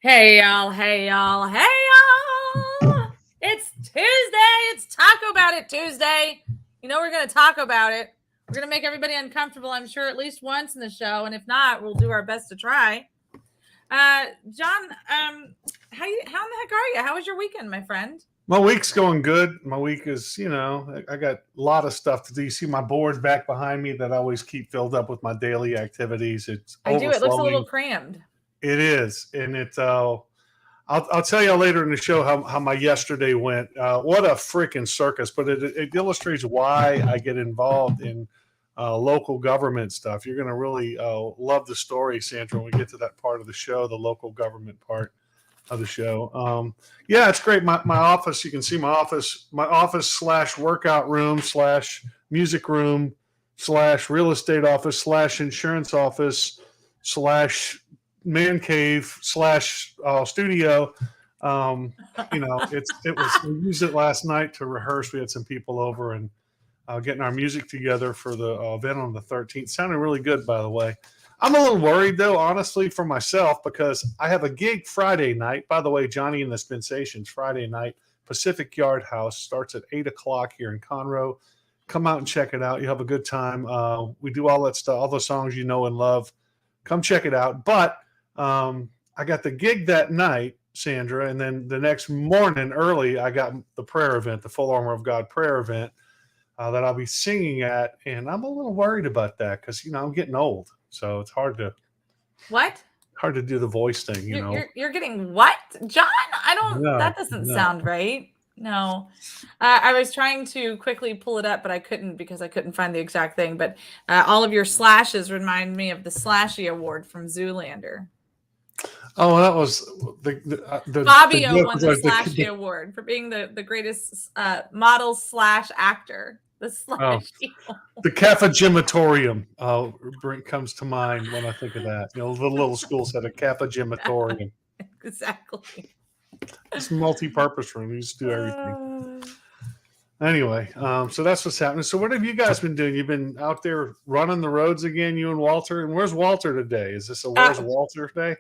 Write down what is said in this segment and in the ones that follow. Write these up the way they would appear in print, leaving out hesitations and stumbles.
Hey y'all, hey y'all, hey y'all! It's Tuesday. It's Taco About It Tuesday. You know we're gonna talk about it. We're gonna make everybody uncomfortable, I'm sure, at least once in the show, and if not, we'll do our best to try. John, how in the heck are you? How was your weekend, my friend? My week's going good. My week is, I got a lot of stuff to do. You see my board back behind me that I always keep filled up with my daily activities. It's I do. It looks a little overflowing. crammed. It is, and I'll tell you later in the show how my yesterday went. What a freaking circus! But it illustrates why I get involved in local government stuff. You're gonna really love the story, Sandra, when we get to that part of the show, the local government part of the show. Yeah, it's great. My office, you can see my office slash workout room slash music room slash real estate office slash insurance office slash man cave slash studio. Um, we used it last night to rehearse. We had some people over and getting our music together for the event on the 13th. Sounded really good, by the way. I'm a little worried, though, honestly, for myself because I have a gig Friday night. By the way, Johnny and the Sensations, Friday night, Pacific Yard House, starts at 8 o'clock here in Conroe. Come out and check it out. You have a good time. We do all that stuff, all the songs you know and love. Come check it out. But I got the gig that night, Sandra, and then the next morning early, I got the prayer event, the Full Armor of God prayer event that I'll be singing at. And I'm a little worried about that because, I'm getting old. So it's hard to What? do the voice thing, You're getting what, John? I don't. No, That doesn't no. sound right. No, I was trying to quickly pull it up, but I couldn't because I couldn't find the exact thing. But all of your slashes remind me of the Slashy Award from Zoolander. Oh, that was Fabio won the Slashy Award for being the greatest model slash actor. The Slashy. The Cafegimatorium comes to mind when I think of that. The little schools had a Cafegimatorium. Exactly. It's a multi-purpose room. You just do everything. Anyway, so that's what's happening. So what have you guys been doing? You've been out there running the roads again, you and Walter. And where's Walter today? Is this a Where's Walter day?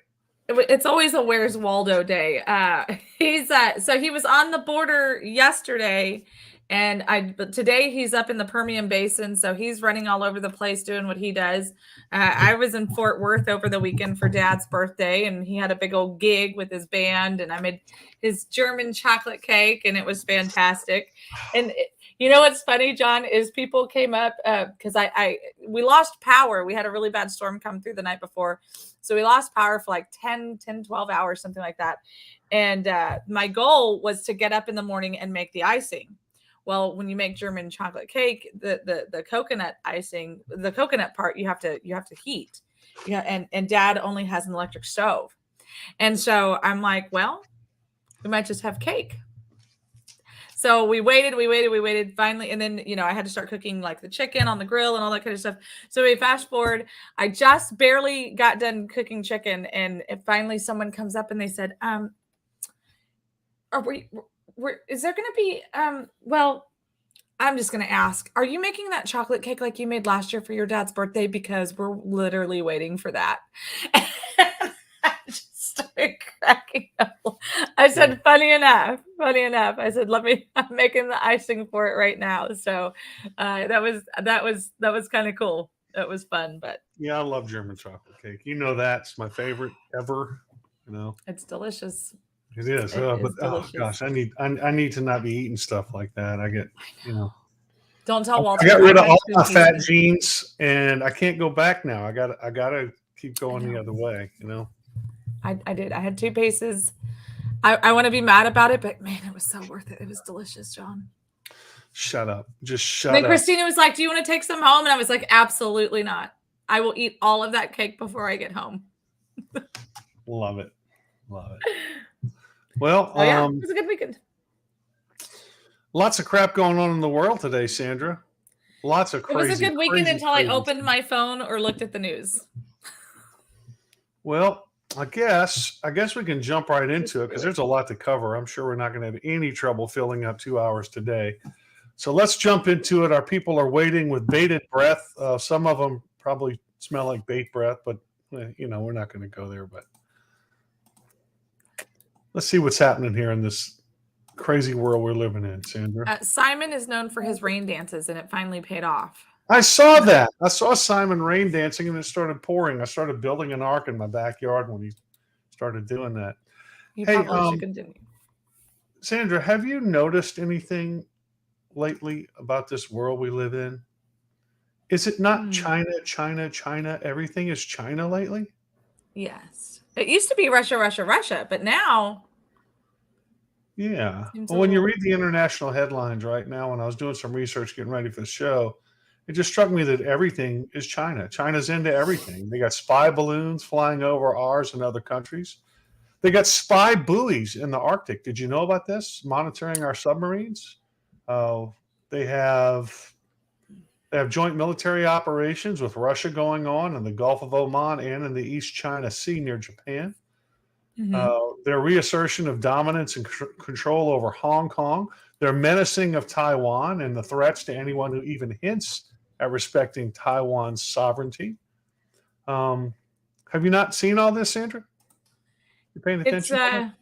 It's always a Where's Waldo day. He's so he was on the border yesterday, but today he's up in the Permian Basin, so he's running all over the place doing what he does. I was in Fort Worth over the weekend for Dad's birthday, and he had a big old gig with his band, and I made his German chocolate cake, and it was fantastic. And you know what's funny, John, is people came up because we lost power. We had a really bad storm come through the night before. So we lost power for like 10, 12 hours, something like that. And my goal was to get up in the morning and make the icing. Well, when you make German chocolate cake, the coconut icing, the coconut part, you have to heat. Yeah, and Dad only has an electric stove. And so I'm like, well, we might just have cake. So we waited finally. And then, I had to start cooking like the chicken on the grill and all that kind of stuff. So we fast forward. I just barely got done cooking chicken. And finally someone comes up and they said, is there going to be, well, I'm just going to ask, are you making that chocolate cake like you made last year for your dad's birthday? Because we're literally waiting for that. I just started cracking up. I said, funny enough. I said, I'm making the icing for it right now. So that was kind of cool. That was fun, but yeah, I love German chocolate cake. That's my favorite ever. It's delicious. It is. But oh gosh, I need to not be eating stuff like that. I get, Don't tell Walter. I got rid of all my fat jeans, and I can't go back now. I gotta keep going the other way. I did. I had 2 paces. I want to be mad about it, but man, it was so worth it. It was delicious, John. Shut up. Just shut up. Then Christina was like, do you want to take some home? And I was like, absolutely not. I will eat all of that cake before I get home. Love it. Well, it was a good weekend. Lots of crap going on in the world today, Sandra. Lots of crazy. It was a good weekend until I opened my phone or looked at the news. Well, I guess we can jump right into it because there's a lot to cover. I'm sure we're not going to have any trouble filling up 2 hours today. So let's jump into it. Our people are waiting with bated breath. Some of them probably smell like baked breath, but we're not going to go there. But Let's see what's happening here in this crazy world we're living in, Sandra. Simon is known for his rain dances, and it finally paid off. I saw that. I saw Simon rain dancing, and it started pouring. I started building an ark in my backyard when he started doing that. You Hey, probably should continue. Sandra, have you noticed anything lately about this world we live in? Is it not China, China, China? Everything is China lately? Yes. It used to be Russia, Russia, Russia, but now. Yeah. Seems Well, when you read the international headlines right now, when I was doing some research getting ready for the show, it just struck me that everything is China. China's into everything. They got spy balloons flying over ours and other countries. They got spy buoys in the Arctic. Did you know about this? Monitoring our submarines. They have joint military operations with Russia going on in the Gulf of Oman and in the East China Sea near Japan. Their reassertion of dominance and control over Hong Kong. Their menacing of Taiwan and the threats to anyone who even hints at respecting Taiwan's sovereignty. Have you not seen all this, Sandra? You paying attention?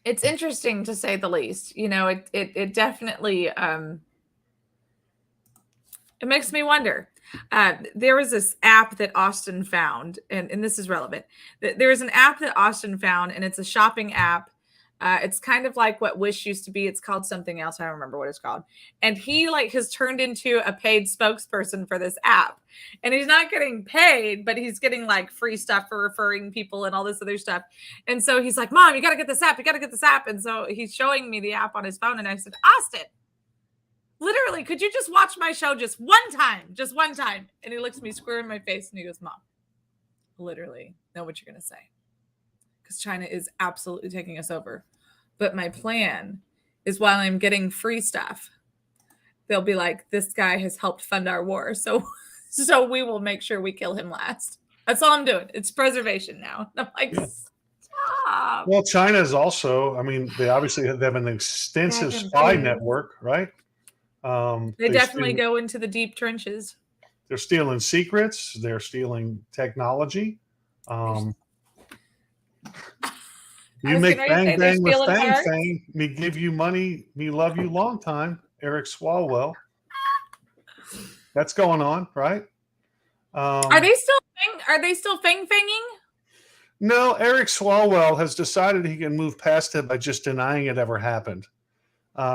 It's interesting to say the least. You know, it definitely it makes me wonder. There was this app that Austin found, and this is relevant. There is an app that Austin found, and it's a shopping app. It's kind of like what Wish used to be. It's called something else. I don't remember what it's called. And he has turned into a paid spokesperson for this app. And he's not getting paid, but he's getting like free stuff for referring people and all this other stuff. And so he's like, Mom, you got to get this app. You got to get this app. And so he's showing me the app on his phone. And I said, Austin, literally, could you just watch my show just one time? Just one time. And he looks at me square in my face and he goes, Mom, literally know what you're going to say. Because China is absolutely taking us over. But my plan is while I'm getting free stuff, they'll be like, this guy has helped fund our war. So we will make sure we kill him last. That's all I'm doing. It's preservation now. I'm like, stop. Well, China is also, I mean, they obviously have an extensive spy network, right? They definitely go into the deep trenches. They're stealing secrets. They're stealing technology. You make bang bang with fang fang. Me give you money. Me love you long time. Eric Swalwell. That's going on, right? Are they still fang fanging? No, Eric Swalwell has decided he can move past it by just denying it ever happened.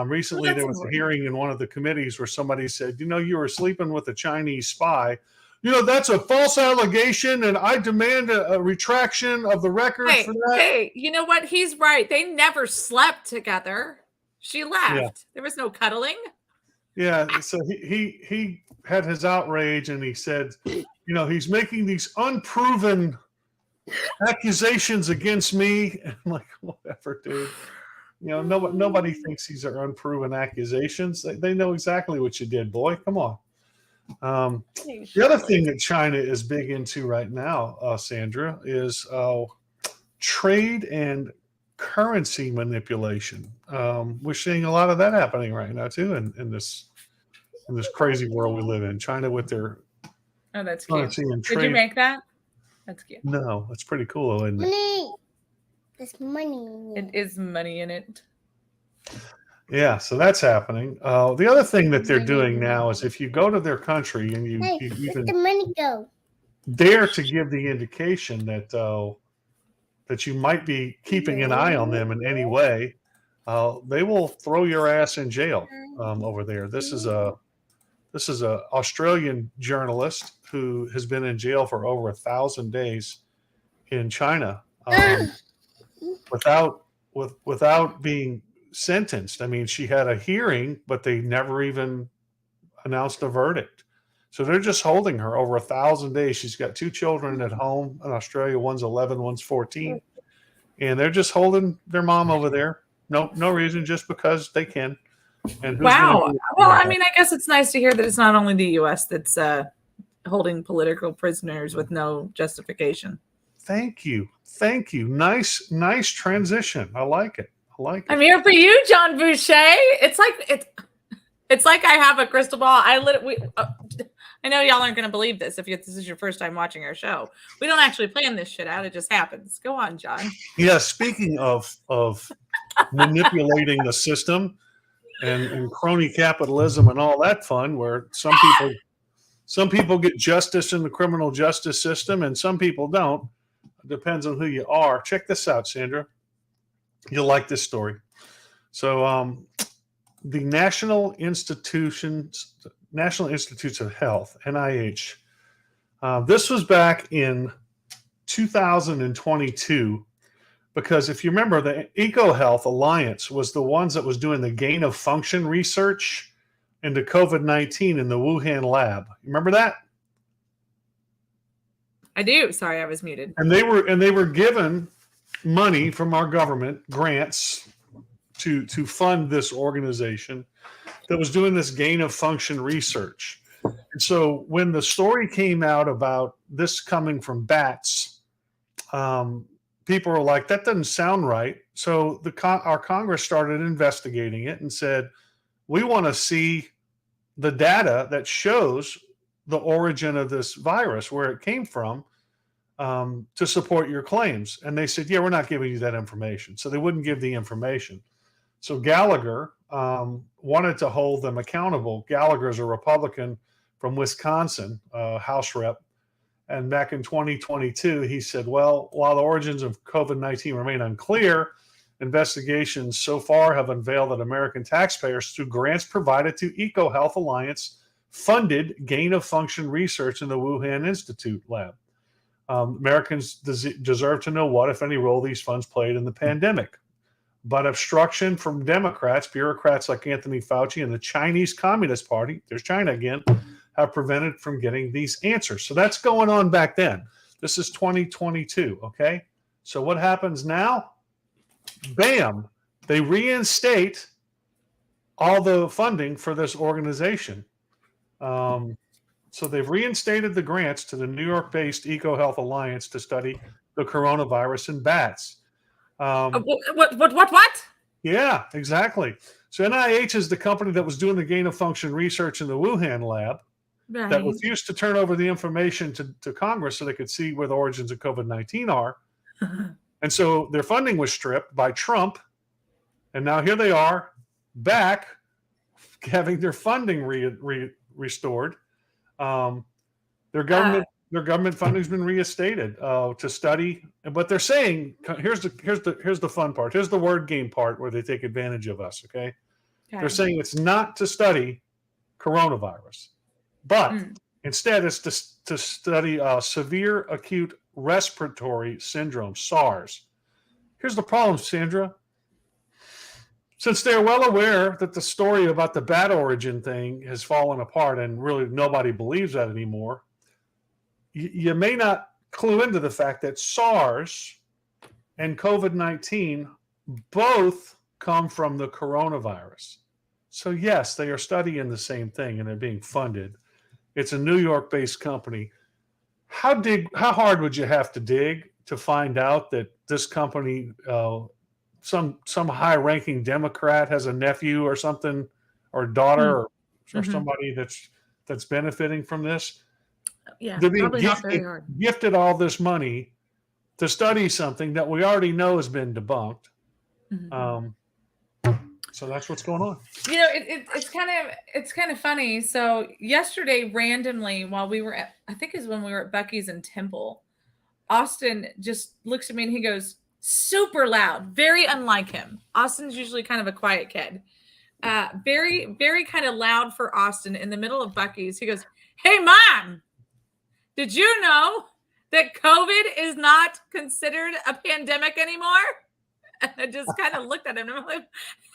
Recently, there was a hearing in one of the committees where somebody said, you were sleeping with a Chinese spy. That's a false allegation, and I demand a retraction of the record for that. Hey, you know what? He's right. They never slept together. She left. Yeah. There was no cuddling. Yeah, so he had his outrage, and he said, he's making these unproven accusations against me. And I'm like, whatever, dude. Nobody thinks these are unproven accusations. They know exactly what you did, boy. Come on. The other thing that China is big into right now, Sandra, is trade and currency manipulation. We're seeing a lot of that happening right now too, in this crazy world we live in. China with their that's cute. Did you make that? That's cute. No, that's pretty cool, isn't it? Money. There's money in it. It is money in it. Yeah, so that's happening. The other thing that they're doing now is if you go to their country and you even the money go? Dare to give the indication that that you might be keeping an eye on them in any way, they will throw your ass in jail over there. This is a Australian journalist who has been in jail for over 1,000 days in China without being sentenced. I mean, she had a hearing, but they never even announced a verdict. So they're just holding her over 1,000 days. She's got 2 children at home in Australia. One's 11, one's 14. And they're just holding their mom over there. No reason, just because they can. And wow. Well, I mean, I guess it's nice to hear that it's not only the U.S. that's holding political prisoners with no justification. Thank you. Nice transition. I like it. I'm here for you, John Boucher. It's like I have a crystal ball. I I know y'all aren't going to believe this if this is your first time watching our show. We don't actually plan this shit out. It just happens. Go on, John. Yeah, speaking of manipulating the system and crony capitalism and all that fun, where some people get justice in the criminal justice system and some people don't. It depends on who you are. Check this out, Sandra. You'll like this story. So the National Institutes of Health, NIH, this was back in 2022, because if you remember, the EcoHealth Alliance was the ones that was doing the gain of function research into COVID-19 in the Wuhan lab. Remember that? I do. Sorry, I was muted. And they were given money from our government, grants, to fund this organization that was doing this gain of function research. And so when the story came out about this coming from bats, people were like, that doesn't sound right. So our Congress started investigating it and said, we want to see the data that shows the origin of this virus, where it came from, to support your claims. And they said, yeah, we're not giving you that information. So they wouldn't give the information. So Gallagher wanted to hold them accountable. Gallagher is a Republican from Wisconsin, House rep. And back in 2022, he said, well, while the origins of COVID-19 remain unclear, investigations so far have unveiled that American taxpayers, through grants provided to EcoHealth Alliance, funded gain-of-function research in the Wuhan Institute lab. Americans deserve to know what, if any, role these funds played in the pandemic. But obstruction from Democrats, bureaucrats like Anthony Fauci and the Chinese Communist Party, there's China again, have prevented from getting these answers. So that's going on back then. This is 2022, okay? So what happens now? Bam, they reinstate all the funding for this organization. So they've reinstated the grants to the New York-based EcoHealth Alliance to study the coronavirus in bats. What? Yeah, exactly. So NIH is the company that was doing the gain-of-function research in the Wuhan lab, Right. that refused to turn over the information to Congress so they could see where the origins of COVID-19 are. And so their funding was stripped by Trump. And now here they are back having their funding restored. Their government funding's been reinstated to study. But they're saying, here's the fun part. Here's the word game part where they take advantage of us. Okay. They're saying it's not to study coronavirus, but instead it's to study severe acute respiratory syndrome, SARS. Here's the problem, Sandra. Since they're well aware that the story about the bat origin thing has fallen apart and really nobody believes that anymore, you may not clue into the fact that SARS and COVID-19 both come from the coronavirus. So yes, they are studying the same thing and they're being funded. It's a New York-based company. How hard would you have to dig to find out that this company, some high-ranking Democrat has a nephew or something, or daughter, or somebody that's benefiting from this? Yeah, they're being probably not very hard. Gifted all this money to study something that we already know has been debunked. So that's what's going on. You know, it's kind of funny. So yesterday, randomly, while we were at, I think is when we were at Buc-ee's in Temple, Austin just looks at me and he goes, super loud, very unlike him. Austin's usually kind of a quiet kid. Very, very kind of loud for Austin in the middle of Buc-ee's. He goes, hey, Mom, did you know that COVID is not considered a pandemic anymore? And I just kind of looked at him and I'm like,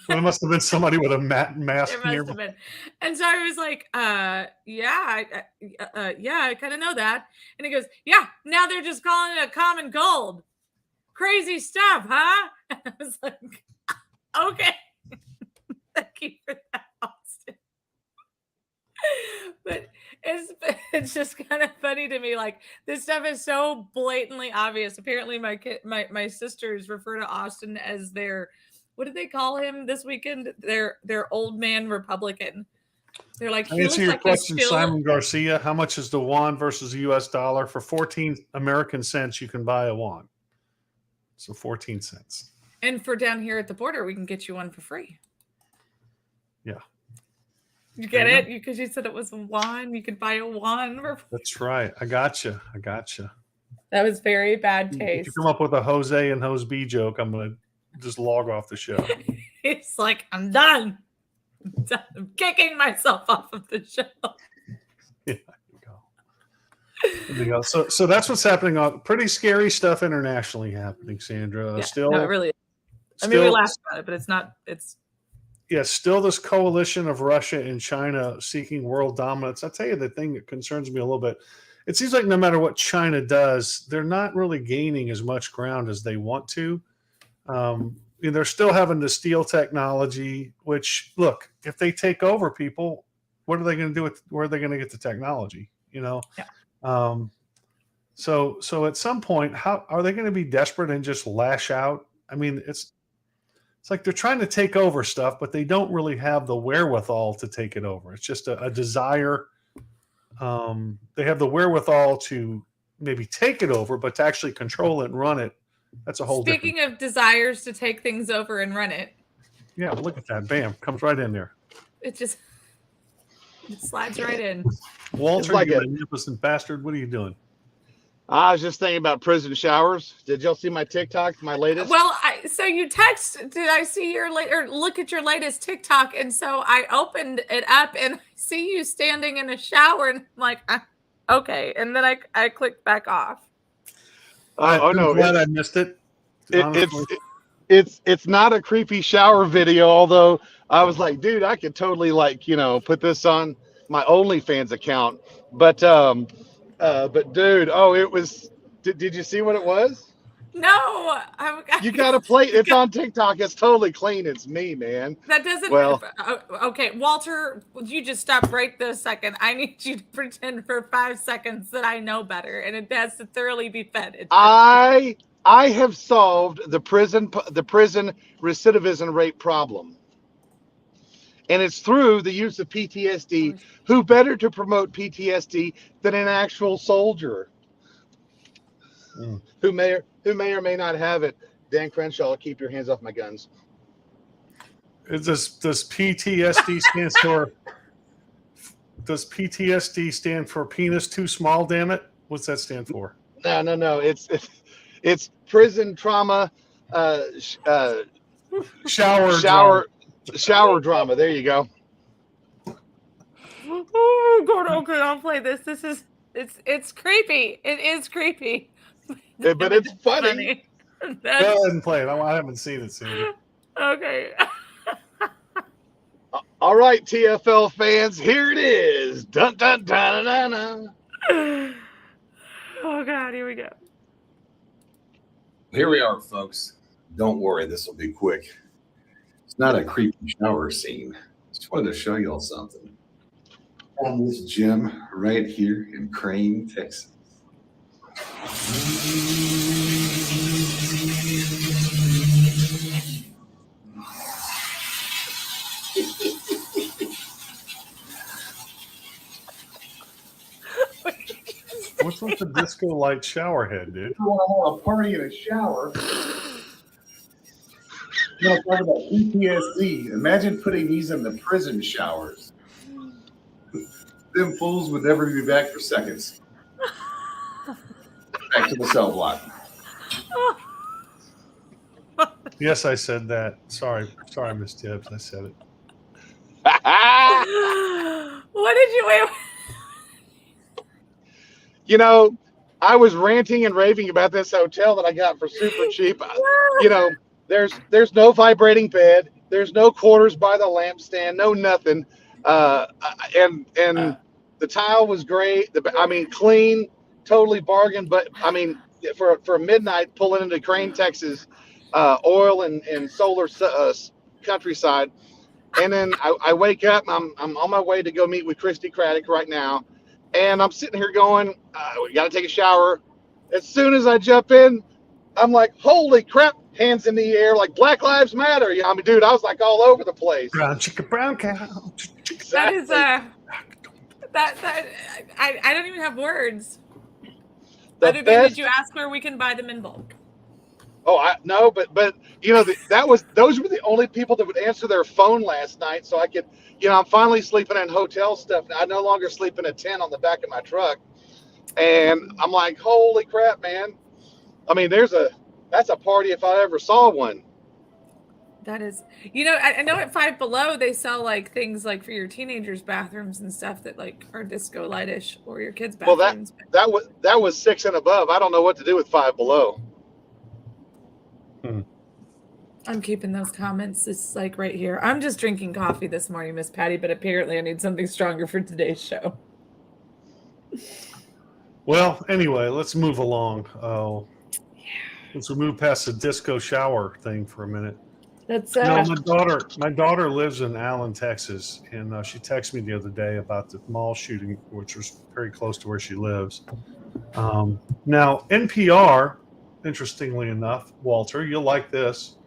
so it must have been somebody with a mask. It must have been. And so I was like, yeah, I kind of know that. And he goes, yeah, now they're just calling it a common cold. Crazy stuff, huh? And I was like, okay. Thank you for that, Austin. But it's just kind of funny to me. Like, this stuff is so blatantly obvious. Apparently, my sisters refer to Austin as their, what did they call him this weekend? Their old man Republican. They're like, To he looks answer your like he's question, still. Simon Garcia, how much is the won versus the US dollar? For 14 American cents, you can buy a won. So 14 cents. And for down here at the border, we can get you one for free. Yeah. You get There you it? Because you said it was a won. You could buy a won for free. That's right. I gotcha. That was very bad If taste. you come up with a Jose and Jose B joke, I'm going to just log off the show. It's like, I'm done. I'm kicking myself off of the show. Yeah, there you go. So that's what's happening. On pretty scary stuff internationally happening, Sandra. Yeah, Still, no, it really is. I mean, we laughed about it, but it's not. It's still this coalition of Russia and China seeking world dominance. I'll tell you the thing that concerns me a little bit. It seems like no matter what China does, they're not really gaining as much ground as they want to. They're still having to steal technology, which, look, if they take over people, what are they going to do with, where are they going to get the technology? Yeah. So at some point, how are they going to be desperate and just lash out? I mean, it's like they're trying to take over stuff, but they don't really have the wherewithal to take it over. It's just a desire. They have the wherewithal to maybe take it over, but to actually control it and run it, that's a whole Speaking of desires to take things over and run it. Yeah, look at that. Bam. Comes right in there. It slides right in. Walter, like you magnificent bastard. What are you doing? I was just thinking about prison showers. Did y'all see my TikTok, my latest? Well, so you did I see your look at your latest TikTok? And so I opened it up and I see you standing in a shower and I'm like, okay. And then I clicked back off. I'm glad I missed it. It's not a creepy shower video, although I was like, dude, I could totally put this on my OnlyFans account. But dude, it was. Did you see what it was? No, you gotta play. It's on TikTok. It's totally clean. It's me, man. That doesn't. Well, okay, Walter, you just stop right this second. I need you to pretend for 5 seconds that I know better, and it has to thoroughly be fed. I have solved the prison recidivism rate problem, and it's through the use of PTSD. Who better to promote PTSD than an actual soldier who may or may not have it? Dan Crenshaw, keep your hands off my guns. Does PTSD stand for? Does PTSD stand for penis too small? Damn it! What's that stand for? No. It's prison trauma. Shower drama. There you go. Oh God! Okay, I'll play this. It's creepy. It is creepy. But it's funny. Go ahead and play it. I haven't seen it, Sandy. Okay. All right, TFL fans, here it is. Dun dun dun dun dun. Oh God, here we go. Here we are, folks. Don't worry, this will be quick. It's not a creepy shower scene. Just wanted to show y'all something. On this gym right here in Crane, Texas. What's with the disco light shower head, dude? You want to have a party in a shower? You know, talk about PTSD. Imagine putting these in the prison showers. Them fools would never be back for seconds. Back to the cell block. Yes, I said that. Sorry, Miss Tibbs. I said it. What did you wait? I was ranting and raving about this hotel that I got for super cheap. There's no vibrating bed. There's no quarters by the lampstand. No nothing. And the tile was great. Clean, totally bargain. But for midnight pulling into Crane, Texas, oil and solar countryside, and then I wake up. I'm on my way to go meet with Christy Craddock right now. And I'm sitting here going, we got to take a shower. As soon as I jump in, I'm like, holy crap, hands in the air like Black Lives Matter. I mean, dude, I was like all over the place. Brown chicken, brown cow. That is Exactly. I don't even have words. The Other than, best. did you ask where we can buy them in bulk? Oh, I no, but those were the only people that would answer their phone last night, so I could, I'm finally sleeping in hotel stuff. I no longer sleep in a tent on the back of my truck, and I'm like, holy crap, man! I mean, that's a party if I ever saw one. That is, I know at Five Below they sell like things like for your teenagers' bathrooms and stuff that like are disco lightish, or your kids' Well, bathrooms. that was 6 and above. I don't know what to do with Five Below. I'm keeping those comments. It's like right here. I'm just drinking coffee this morning, Miss Patty, but apparently I need something stronger for today's show. Well, anyway, let's move along. Let's move past the disco shower thing for a minute. That's No, my daughter lives in Allen, Texas, and she texted me the other day about the mall shooting, which was very close to where she lives. Now, NPR, interestingly enough, Walter, you'll like this.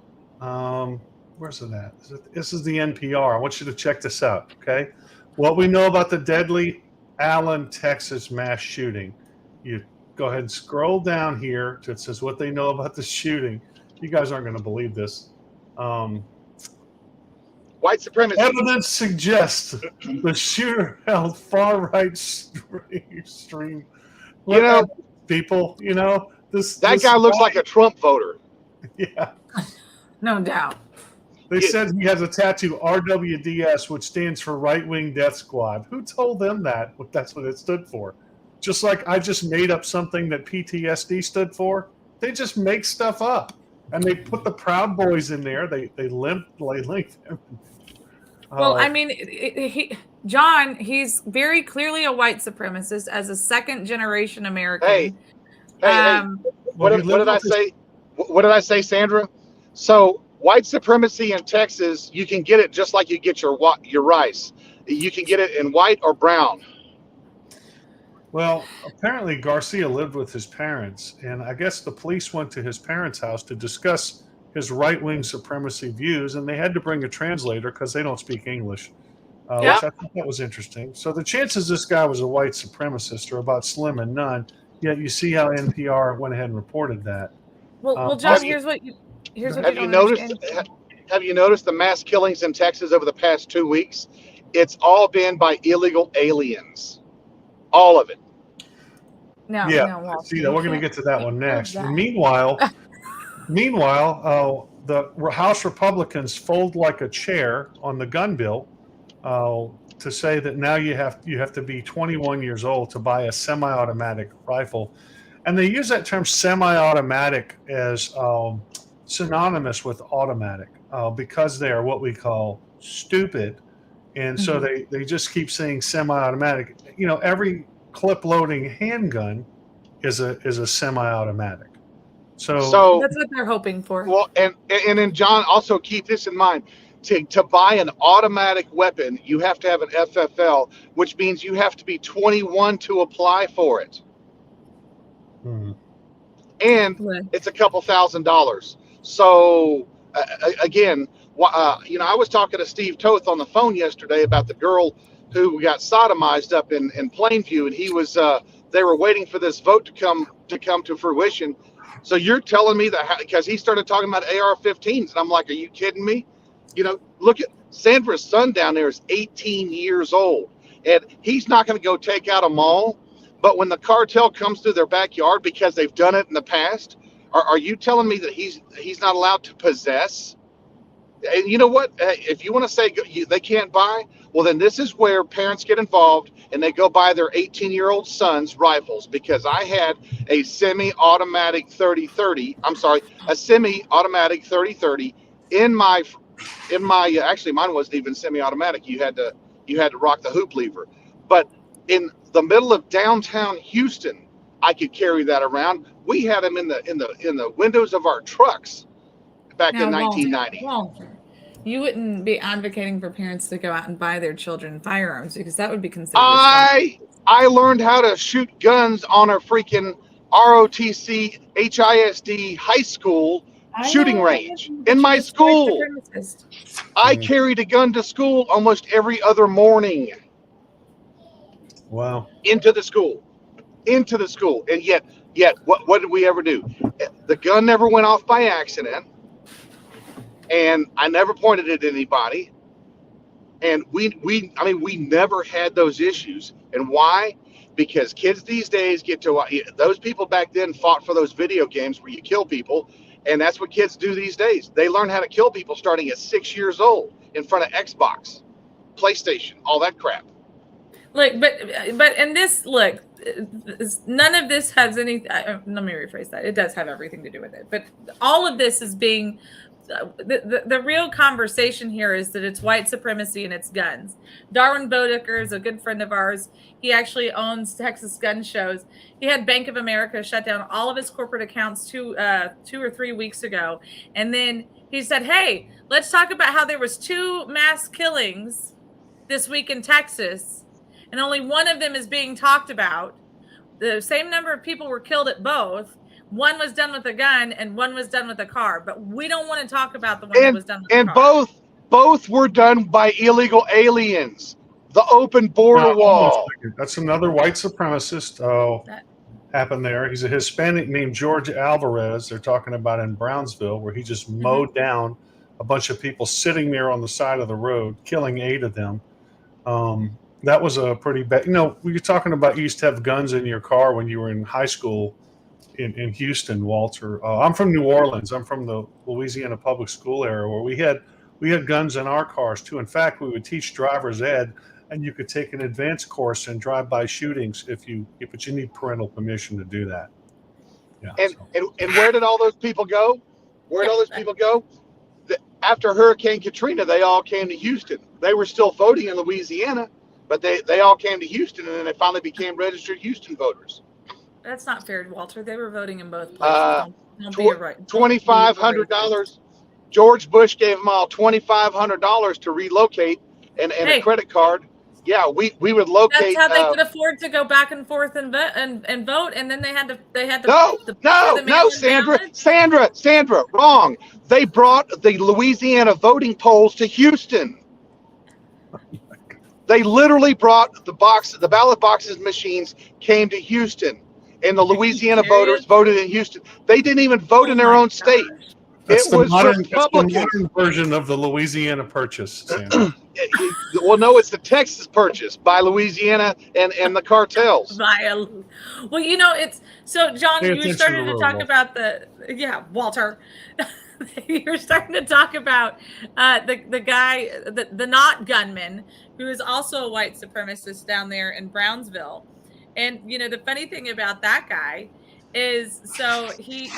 Where's it at? This is the NPR. I want you to check this out, okay? What we know about the deadly Allen, Texas mass shooting. You go ahead and scroll down here. It says what they know about the shooting. You guys aren't going to believe this. White supremacy. Evidence suggests the shooter held far-right extreme. People, That guy looks like a Trump voter. Yeah. no doubt. They said he has a tattoo, RWDS, which stands for Right Wing Death Squad. Who told them that? That's what it stood for. Just like I just made up something that PTSD stood for. They just make stuff up. And they put the Proud Boys in there. They linked them. Well, I mean, John, he's very clearly a white supremacist as a second-generation American. Hey, what did I say? What did I say, Sandra? So white supremacy in Texas, you can get it just like you get your rice. You can get it in white or brown. Well, apparently Garcia lived with his parents, and I guess the police went to his parents' house to discuss his right-wing supremacy views, and they had to bring a translator because they don't speak English. Which I thought that was interesting. So the chances this guy was a white supremacist are about slim and none. Yet you see how NPR went ahead and reported that. Well, John, here's what you Have you noticed the mass killings in Texas over the past 2 weeks? It's all been by illegal aliens. All of it. No, see that we're going to get to that one next. Meanwhile, the House Republicans fold like a chair on the gun bill to say that now you have to be 21 years old to buy a semi-automatic rifle, and they use that term semi-automatic as synonymous with automatic because they are what we call stupid, and so they just keep saying semi-automatic. Every clip-loading handgun is a semi-automatic. So that's what they're hoping for. Well, and then John, also keep this in mind. To buy an automatic weapon, you have to have an FFL, which means you have to be 21 to apply for it. And it's a couple $1,000s. So again, I was talking to Steve Toth on the phone yesterday about the girl who got sodomized up in Plainview, and he was they were waiting for this vote to come to fruition. So you're telling me that because he started talking about AR-15s, and I'm like, are you kidding me? Look at Sandra's son down there is 18 years old, and he's not going to go take out a mall. But when the cartel comes through their backyard because they've done it in the past, are you telling me that he's not allowed to possess? And you know what? If you want to say they can't buy, well, then this is where parents get involved and they go buy their 18-year-old son's rifles, because I had a semi-automatic 30-30. I'm sorry, a semi-automatic 30-30 in my actually mine wasn't even semi-automatic. You had to rock the hoop lever. But in the middle of downtown Houston, I could carry that around. We had them in the windows of our trucks back in 1990. Walter, you wouldn't be advocating for parents to go out and buy their children firearms, because that would be considered. I learned how to shoot guns on a freaking ROTC HISD high school I shooting know, range but in you're my just a white school. supremacist. I carried a gun to school almost every other morning Wow. into the school, and yet, what did we ever do? The gun never went off by accident, and I never pointed it at anybody. And we never had those issues. And why? Because kids these days get to, those people back then fought for those video games where you kill people, and that's what kids do these days. They learn how to kill people starting at 6 years old in front of Xbox, PlayStation, all that crap. Look, but in this, look, none of this has any. Let me rephrase that. It does have everything to do with it, but all of this is being. The real conversation here is that it's white supremacy and it's guns. Darwin Bodecker is a good friend of ours. He actually owns Texas Gun Shows. He had Bank of America shut down all of his corporate accounts 2 or 3 weeks ago, and then he said, "Hey, let's talk about how there was 2 mass killings this week in Texas, and only one of them is being talked about. The same number of people were killed at both. One was done with a gun and one was done with a car, but we don't want to talk about the one that was done with a car." And both were done by illegal aliens. The open border Hold on a wall. second. That's another white supremacist. Happened there. He's a Hispanic named George Alvarez. They're talking about in Brownsville, where he just mowed down a bunch of people sitting there on the side of the road, killing 8 of them. That was a pretty bad. You're talking about you used to have guns in your car when you were in high school in Houston, Walter. I'm from New Orleans. I'm from the Louisiana public school area where we had guns in our cars too. In fact, we would teach driver's ed, and you could take an advanced course in drive-by shootings but you need parental permission to do that. Yeah. And where did all those people go? Where did all those people go? After Hurricane Katrina, they all came to Houston. They were still voting in Louisiana, but they all came to Houston, and then they finally became registered Houston voters. That's not fair, Walter. They were voting in both places. Don't be right. $2,500. George Bush gave them all $2,500 to relocate, and a credit card. Yeah, we would locate. That's how they could afford to go back and forth and vote, and then they had to. No, Sandra, wrong. They brought the Louisiana voting polls to Houston. They literally brought the ballot boxes, machines came to Houston, and the Louisiana voters voted in Houston. They didn't even vote in their own state. That's It was Republican. That's the modern version of the Louisiana Purchase, Sandra. Well, no, it's the Texas Purchase by Louisiana and the cartels. Well, it's so, John, you started to talk about Walter. You're starting to talk about the guy, the not gunman, who is also a white supremacist down there in Brownsville. And the funny thing about that guy is, so he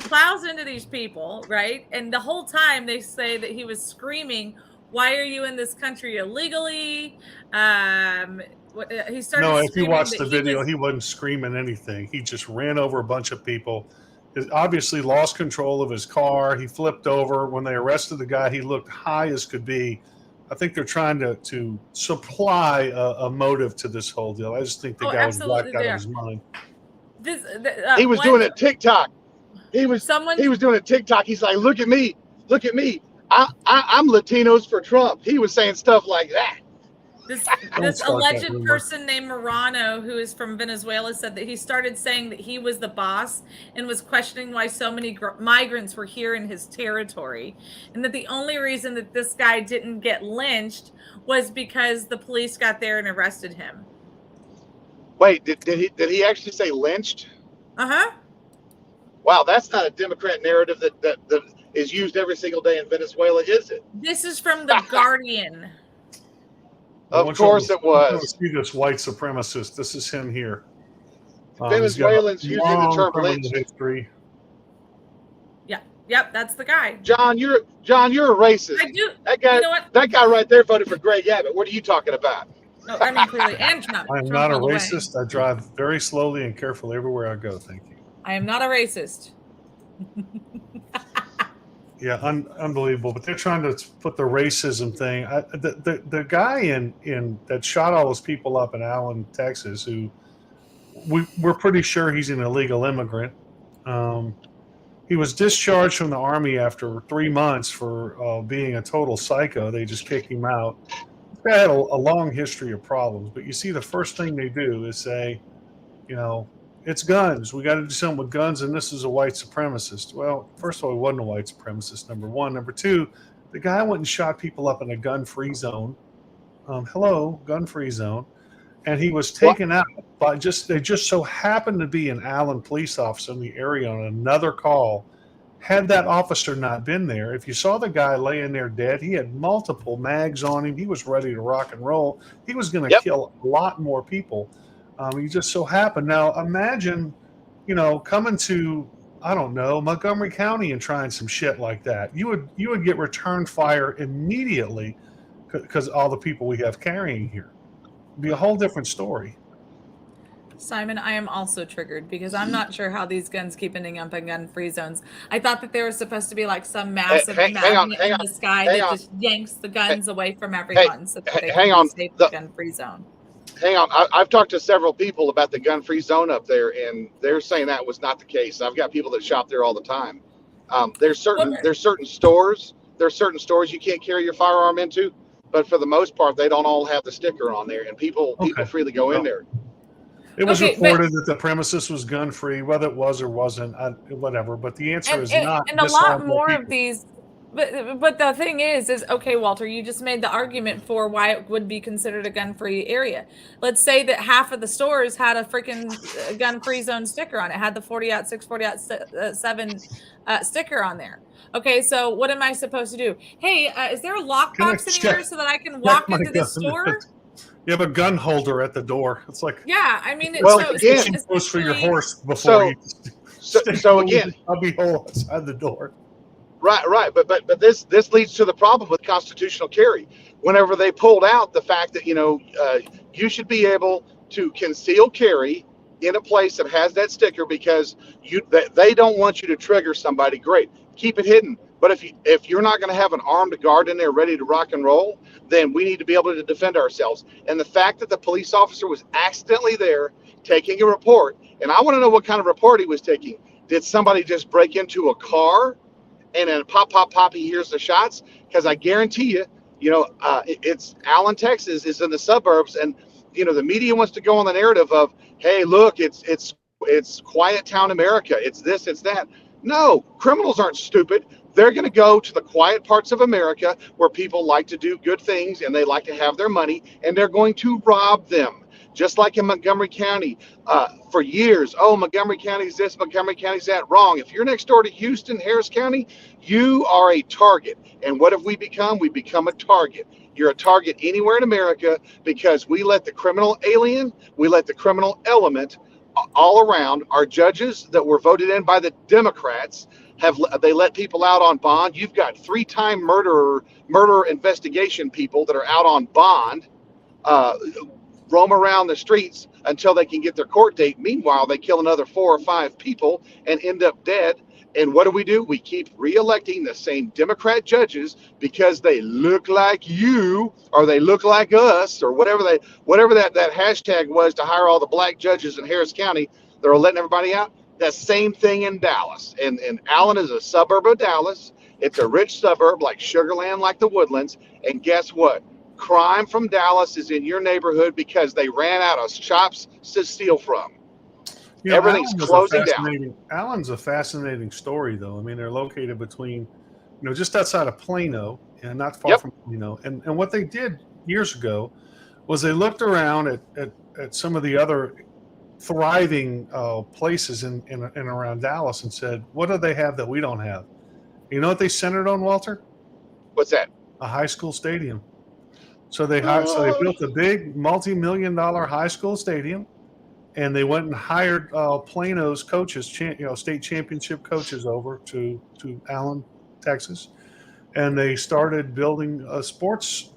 plows into these people, right? And the whole time they say that he was screaming, "Why are you in this country illegally?" He started. No, if you watch the video, he wasn't screaming anything. He just ran over a bunch of people. He obviously lost control of his car. He flipped over. When they arrested the guy, he looked high as could be. I think they're trying to supply a motive to this whole deal. I just think the guy was blacked out of his mind. He was doing it TikTok. He was doing it TikTok. He's like, look at me. I'm Latinos for Trump. He was saying stuff like that. This alleged person named Morano, who is from Venezuela, said that he started saying that he was the boss and was questioning why so many migrants were here in his territory, and that the only reason that this guy didn't get lynched was because the police got there and arrested him. Wait, did he actually say lynched? Wow, that's not a Democrat narrative that is used every single day in Venezuela, is it? This is from The Guardian. Of course it was. See this white supremacist. This is him here. Venezuelans using the term lynched. History. Yep, that's the guy. John, you're a racist. I do. That guy, that guy right there voted for Greg Abbott. What are you talking about? No, I mean, clearly, and Trump. I am not a racist. I drive very slowly and carefully everywhere I go. Thank you. I am not a racist. Yeah, unbelievable. But they're trying to put the racism thing. The guy in that shot all those people up in Allen, Texas, who we're pretty sure he's an illegal immigrant. He was discharged from the Army after 3 months for being a total psycho. They just kicked him out. This guy had a long history of problems, but you see, the first thing they do is say, it's guns. We got to do something with guns, and this is a white supremacist. Well, first of all, he wasn't a white supremacist, number one. Number two, the guy went and shot people up in a gun-free zone. Gun-free zone. And he was taken out by they just so happened to be an Allen police officer in the area on another call. Had that officer not been there, if you saw the guy laying there dead, he had multiple mags on him. He was ready to rock and roll. He was going to kill a lot more people. He just so happened. Now imagine, coming to, I don't know, Montgomery County and trying some shit like that. You would get return fire immediately because all the people we have carrying here. It'd be a whole different story. Simon, I am also triggered because I'm not sure how these guns keep ending up in gun-free zones. I thought that there was supposed to be like some massive magnet in the sky that just yanks the guns away from everyone so that they can stay in the gun-free zone. Hang on. I've talked to several people about the gun-free zone up there, and they're saying that was not the case. I've got people that shop there all the time. There's certain stores. There's certain stores you can't carry your firearm into, but for the most part, they don't all have the sticker on there, and people freely go in there. It was reported that the premises was gun-free, whether it was or wasn't, whatever. But the answer is not. And a lot more of these. But the thing is okay, Walter, you just made the argument for why it would be considered a gun-free area. Let's say that half of the stores had a freaking gun-free zone sticker on it, had the 40-06, 40-7 sticker on there. Okay, so what am I supposed to do? Hey, is there a lockbox in here so that I can walk into the store? You have a gun holder at the door. It's like, yeah, I mean, it's close for your horse before so again, I'll be hole outside the door. Right, but this leads to the problem with constitutional carry. Whenever they pulled out the fact that you should be able to conceal carry in a place that has that sticker because they don't want you to trigger somebody. Great, keep it hidden. But if you're not going to have an armed guard in there ready to rock and roll, then we need to be able to defend ourselves. And the fact that the police officer was accidentally there taking a report, and I want to know what kind of report he was taking. Did somebody just break into a car? And then pop, he hears the shots? Because I guarantee you, it's Allen, Texas is in the suburbs, and the media wants to go on the narrative of, hey, look, it's quiet town America. It's this, it's that. No, criminals aren't stupid. They're going to go to the quiet parts of America where people like to do good things and they like to have their money, and they're going to rob them. Just like in Montgomery County, for years, Montgomery County's this, Montgomery County's that. Wrong. If you're next door to Houston, Harris County, you are a target. And what have we become? We become a target. You're a target anywhere in America because we let the criminal alien, we let the criminal element all around. Our judges that were voted in by the Democrats, they let people out on bond. You've got 3-time murder investigation people that are out on bond, roam around the streets until they can get their court date. Meanwhile, they kill another 4 or 5 people and end up dead. And what do? We keep re-electing the same Democrat judges because they look like you, or they look like us, or whatever that hashtag was to hire all the black judges in Harris County. They're letting everybody out. That same thing in Dallas. And Allen is a suburb of Dallas. It's a rich suburb like Sugarland, like the Woodlands. And guess what? Crime from Dallas is in your neighborhood because they ran out of shops to steal from. Everything's closing down. Allen's a fascinating story, though. I mean, they're located between, just outside of Plano and not far from Plano. And what they did years ago was they looked around at some of the other thriving places in and around Dallas and said, what do they have that we don't have? You know what they centered on, Walter? What's that? A high school stadium. So they built a big multi-million-dollar high school stadium, and they went and hired Plano's coaches, state championship coaches, over to Allen, Texas, and they started building a sports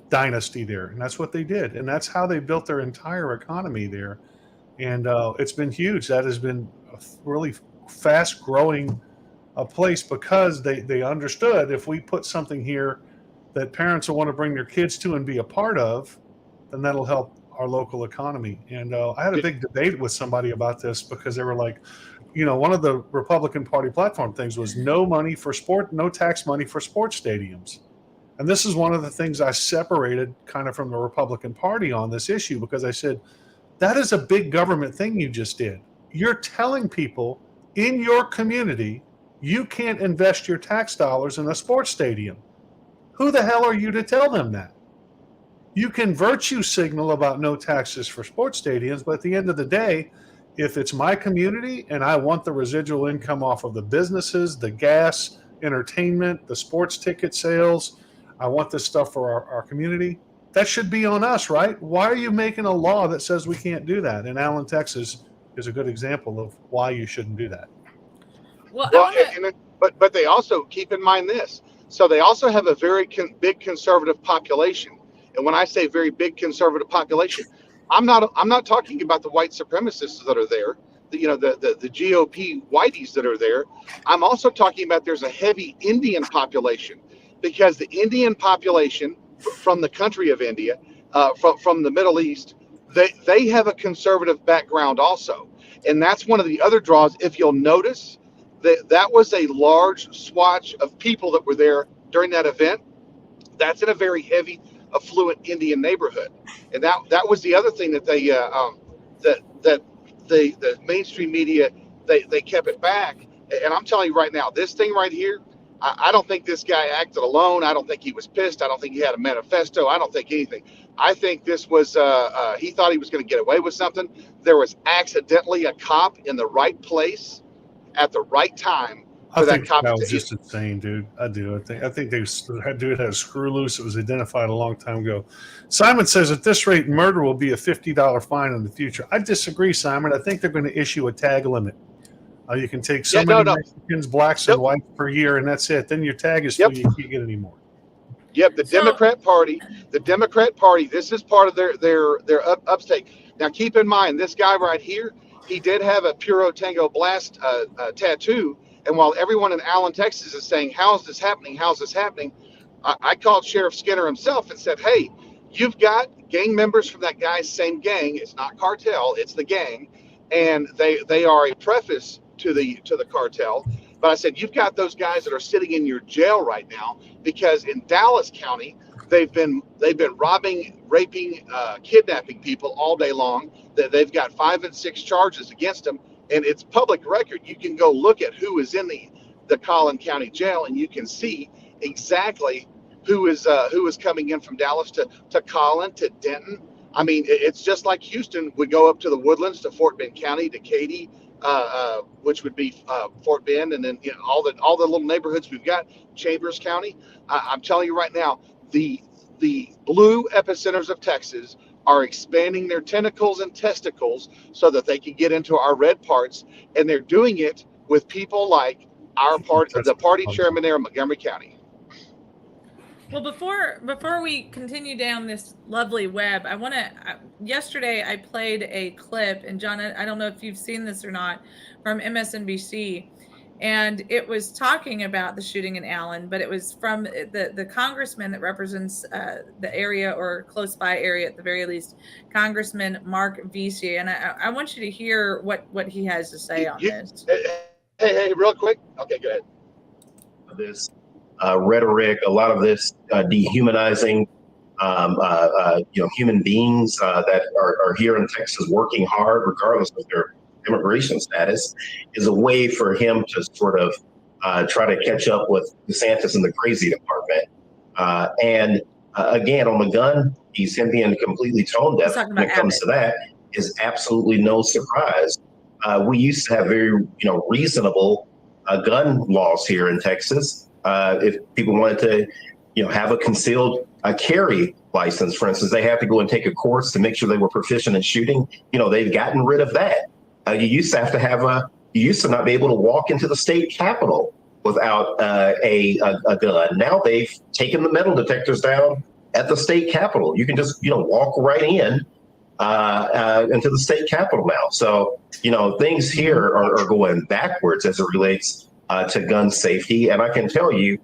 dynasty there, and that's what they did, and that's how they built their entire economy there, and it's been huge. That has been a really fast-growing place because they understood if we put something here that parents will want to bring their kids to and be a part of, then that'll help our local economy. And I had a big debate with somebody about this because they were like, one of the Republican Party platform things was no tax money for sports stadiums. And this is one of the things I separated kind of from the Republican Party on this issue, because I said, that is a big government thing you just did. You're telling people in your community, you can't invest your tax dollars in a sports stadium. Who the hell are you to tell them that? You can virtue signal about no taxes for sports stadiums, but at the end of the day, if it's my community and I want the residual income off of the businesses, the gas, entertainment, the sports ticket sales, I want this stuff for our community, that should be on us, right? Why are you making a law that says we can't do that? And Allen, Texas is a good example of why you shouldn't do that. Well, but they also keep in mind this. So they also have a very big conservative population. And when I say very big conservative population, I'm not talking about the white supremacists that are there, the GOP whiteys that are there. I'm also talking about there's a heavy Indian population, because the Indian population from the country of India, from the Middle East, they have a conservative background also. And that's one of the other draws. If you'll notice, that was a large swatch of people that were there during that event. That's in a very heavy, affluent Indian neighborhood. And that was the other thing that the mainstream media, they kept it back. And I'm telling you right now, this thing right here, I don't think this guy acted alone. I don't think he was pissed. I don't think he had a manifesto. I don't think anything. I think this was, he thought he was going to get away with something. There was accidentally a cop in the right place at the right time. I think that was just insane, dude. I do. I think that dude had a screw loose. It was identified a long time ago. Simon says, at this rate, murder will be a $50 fine in the future. I disagree, Simon. I think they're going to issue a tag limit. You can take so many Mexicans, blacks, and whites per year, and that's it. Then your tag is full. You can't get any more. Yep, the Democrat Party, this is part of their upstake. Now, keep in mind, this guy right here, he did have a Puro Tango Blast tattoo. And while everyone in Allen, Texas is saying, how's this happening? How's this happening? I called Sheriff Skinner himself and said, hey, you've got gang members from that guy's same gang. It's not cartel, it's the gang. And they are a preface to the cartel. But I said, you've got those guys that are sitting in your jail right now because in Dallas County, they've been robbing, raping, kidnapping people all day long. They've got 5 and 6 charges against them. And it's public record. You can go look at who is in the Collin County Jail, and you can see exactly who is coming in from Dallas to Collin to Denton. I mean, it's just like Houston would go up to the Woodlands, to Fort Bend County, to Katy, which would be Fort Bend, and then all the little neighborhoods we've got, Chambers County. I'm telling you right now, the blue epicenters of Texas are expanding their tentacles and testicles so that they can get into our red parts, and they're doing it with people like the party chairman there in Montgomery County. Well, before we continue down this lovely web, yesterday I played a clip, and John, I don't know if you've seen this or not, from MSNBC, and it was talking about the shooting in Allen, but it was from the congressman that represents the area, or close by area at the very least, Congressman Mark Vesey. And I want you to hear what he has to say on this. Hey, real quick. Okay, go ahead. This rhetoric, a lot of this dehumanizing, human beings that are here in Texas working hard, regardless of their immigration status, is a way for him to sort of try to catch up with DeSantis in the crazy department. And again, on the gun, him being completely tone deaf when it comes to that is absolutely no surprise. We used to have very, reasonable gun laws here in Texas. If people wanted to, have a concealed carry license, for instance, they have to go and take a course to make sure they were proficient in shooting. They've gotten rid of that. You used to not be able to walk into the state capitol without a gun. Now they've taken the metal detectors down at the state capitol. You can just, walk right in into the state capitol now. So, things here are going backwards as it relates to gun safety. And I can tell you,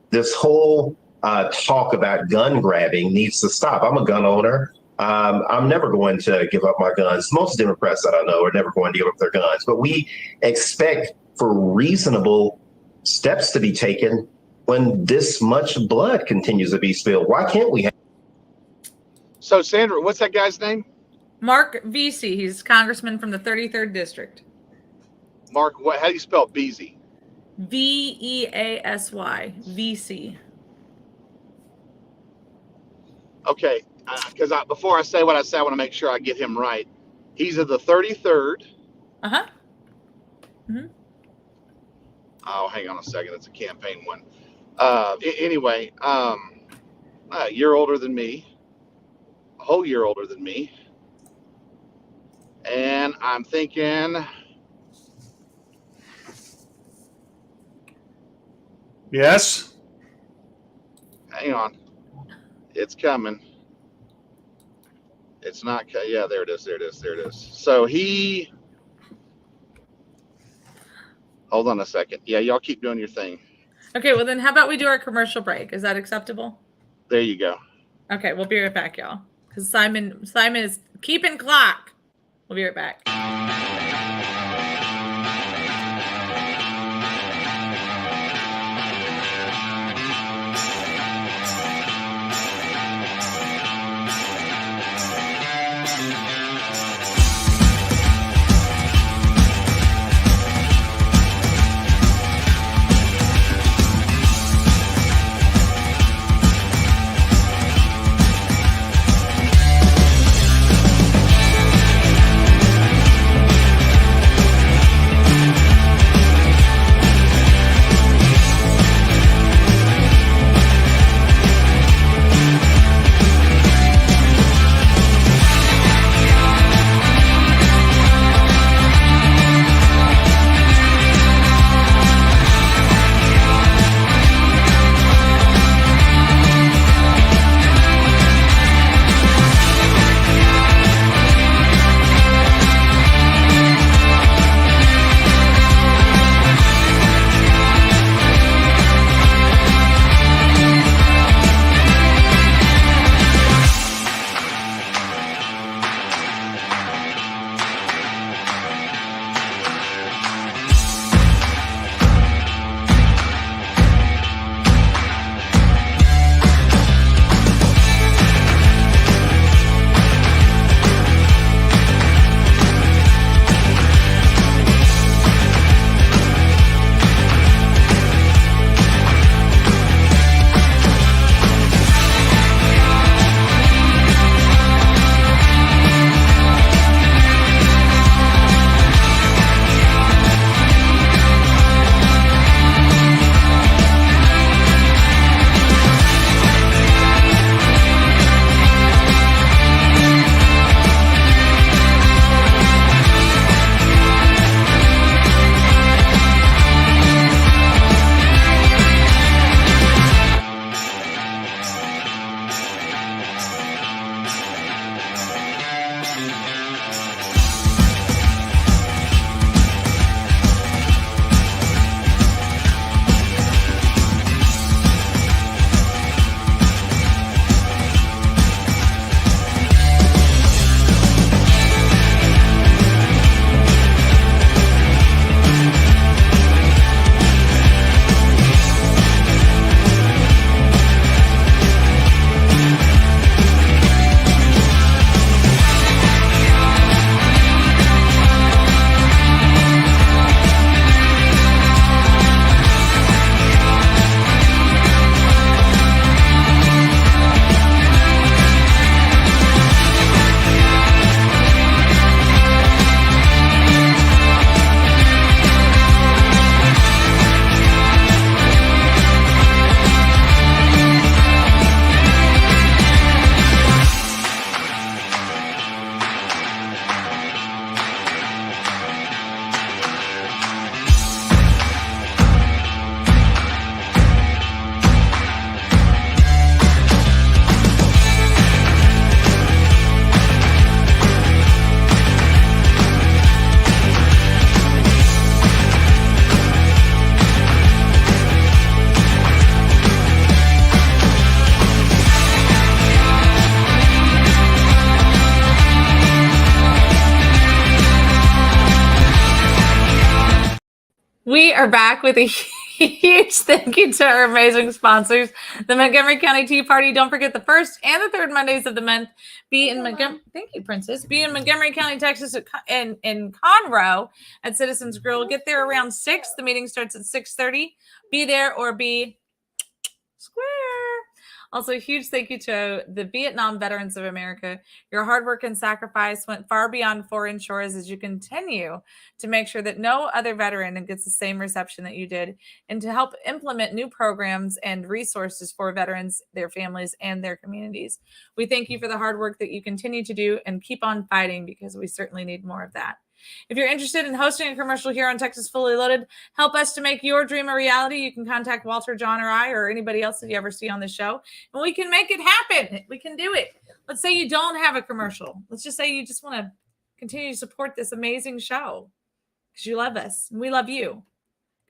this whole talk about gun grabbing needs to stop. I'm a gun owner. I'm never going to give up my guns. Most Democrats that I know are never going to give up their guns, but we expect for reasonable steps to be taken when this much blood continues to be spilled. Why can't we have? So, Sandra, what's that guy's name? Mark Vesey. He's congressman from the 33rd district. Mark, what? How do you spell Beasy? Veasy. Vesey. Okay, because before I say what I say, I want to make sure I get him right. He's of the 33rd. Uh-huh. Oh, hang on a second. That's a campaign one. Anyway, a year older than me, a whole year older than me. And I'm thinking, Yes. hang on. It's coming. It's not. Yeah, there it is. There it is. There it is. So he. Hold on a second. Yeah, y'all keep doing your thing. Okay, well then how about we do our commercial break? Is that acceptable? There you go. Okay, we'll be right back, y'all. Because Simon is keeping clock. We'll be right back. We are back with a huge thank you to our amazing sponsors, the Montgomery County Tea Party. Don't forget the first and the third Mondays of the month. Be in Montgomery. Thank you, Princess. Be in Montgomery County, Texas, in Conroe at Citizens Grill. Get there around 6. The meeting starts at 6:30. Be there or be square. Also, a huge thank you to the Vietnam Veterans of America. Your hard work and sacrifice went far beyond foreign shores as you continue to make sure that no other veteran gets the same reception that you did, and to help implement new programs and resources for veterans, their families, and their communities. We thank you for the hard work that you continue to do, and keep on fighting, because we certainly need more of that. If you're interested in hosting a commercial here on Texas Fully Loaded, help us to make your dream a reality. You can contact Walter, John, or I, or anybody else that you ever see on the show, and we can make it happen. We can do it. Let's say you don't have a commercial. Let's just say you just want to continue to support this amazing show because you love us and we love you.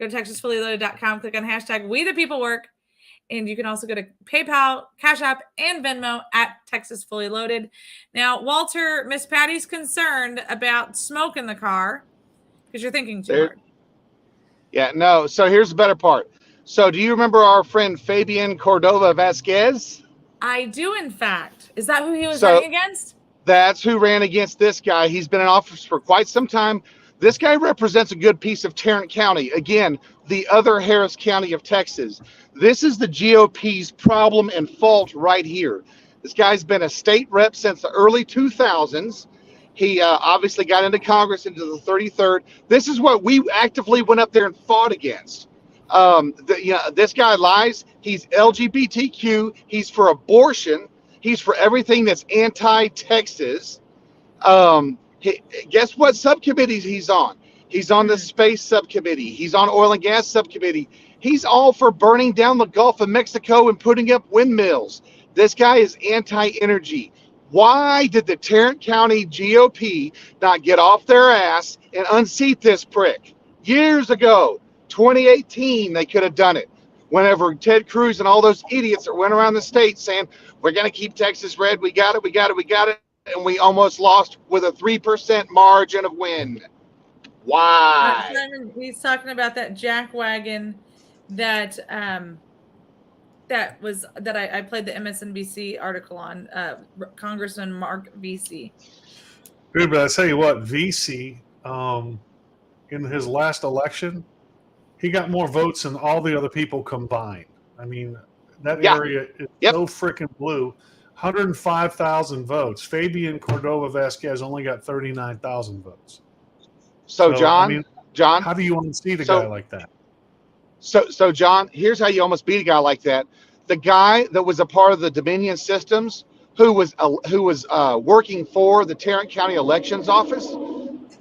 Go to TexasFullyLoaded.com, click on hashtag We the People Work, and you can also go to PayPal, Cash App, and Venmo at Texas Fully Loaded. Now, Walter, Miss Patty's concerned about smoke in the car because you're thinking too hard. Yeah, no. So here's the better part. So do you remember our friend Fabian Cordova Vasquez? I do, in fact. Is that who he was running against? That's who ran against this guy. He's been in office for quite some time. This guy represents a good piece of Tarrant County. Again, the other Harris County of Texas. This is the GOP's problem and fault right here. This guy's been a state rep since the early 2000s. He obviously got into Congress into the 33rd. This is what we actively went up there and fought against. This guy lies. He's LGBTQ. He's for abortion. He's for everything that's anti-Texas. Guess what subcommittees he's on? He's on the space subcommittee. He's on oil and gas subcommittee. He's all for burning down the Gulf of Mexico and putting up windmills. This guy is anti-energy. Why did the Tarrant County GOP not get off their ass and unseat this prick? Years ago, 2018, they could have done it. Whenever Ted Cruz and all those idiots that went around the state saying, we're going to keep Texas red, we got it. And we almost lost with a 3% margin of win. Why? Simon, he's talking about that jack wagon that I played the MSNBC article on, Congressman Mark VC. Dude, but I tell you what, VC, in his last election, he got more votes than all the other people combined. I mean, that area is so freaking blue. 105,000 votes. Fabian Cordova Vasquez only got 39,000 votes. So John, how do you unseat a guy like that? So John, here's how you almost beat a guy like that. The guy that was a part of the Dominion Systems, who was working for the Tarrant County Elections Office,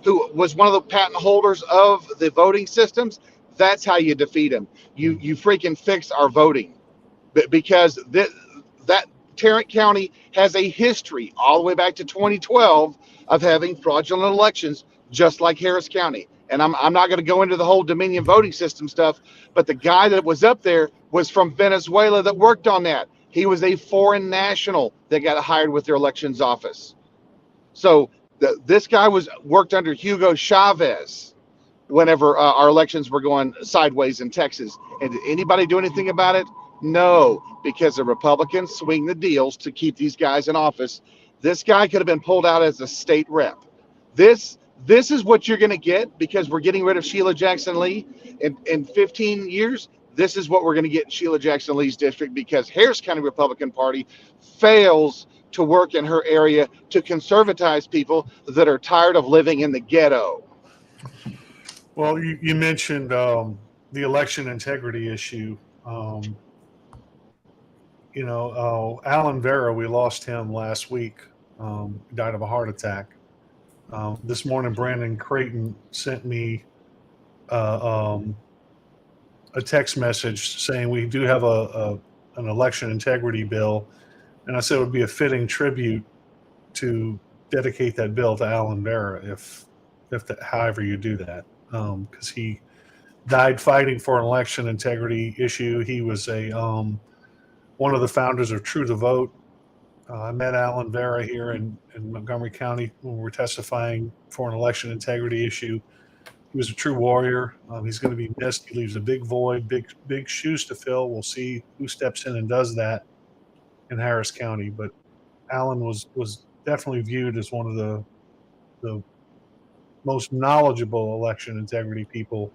who was one of the patent holders of the voting systems. That's how you defeat him. You freaking fix our voting, because that Tarrant County has a history all the way back to 2012 of having fraudulent elections, just like Harris County. And I'm not going to go into the whole Dominion voting system stuff, but the guy that was up there was from Venezuela that worked on that. He was a foreign national that got hired with their elections office. So this guy worked under Hugo Chavez whenever our elections were going sideways in Texas. And did anybody do anything about it? No, because the Republicans swing the deals to keep these guys in office. This guy could have been pulled out as a state rep. This is what you're going to get, because we're getting rid of Sheila Jackson Lee. In 15 years, this is what we're going to get in Sheila Jackson Lee's district, because Harris County Republican Party fails to work in her area to conservatize people that are tired of living in the ghetto. Well, you mentioned the election integrity issue. Alan Vera, we lost him last week. Died of a heart attack. This morning, Brandon Creighton sent me a text message saying we do have an election integrity bill, and I said it would be a fitting tribute to dedicate that bill to Alan Vera however you do that, because he died fighting for an election integrity issue. He was one of the founders of True the Vote. I met Alan Vera here in Montgomery County when we were testifying for an election integrity issue. He was a true warrior. He's going to be missed. He leaves a big void, big shoes to fill. We'll see who steps in and does that in Harris County. But Alan was definitely viewed as one of the most knowledgeable election integrity people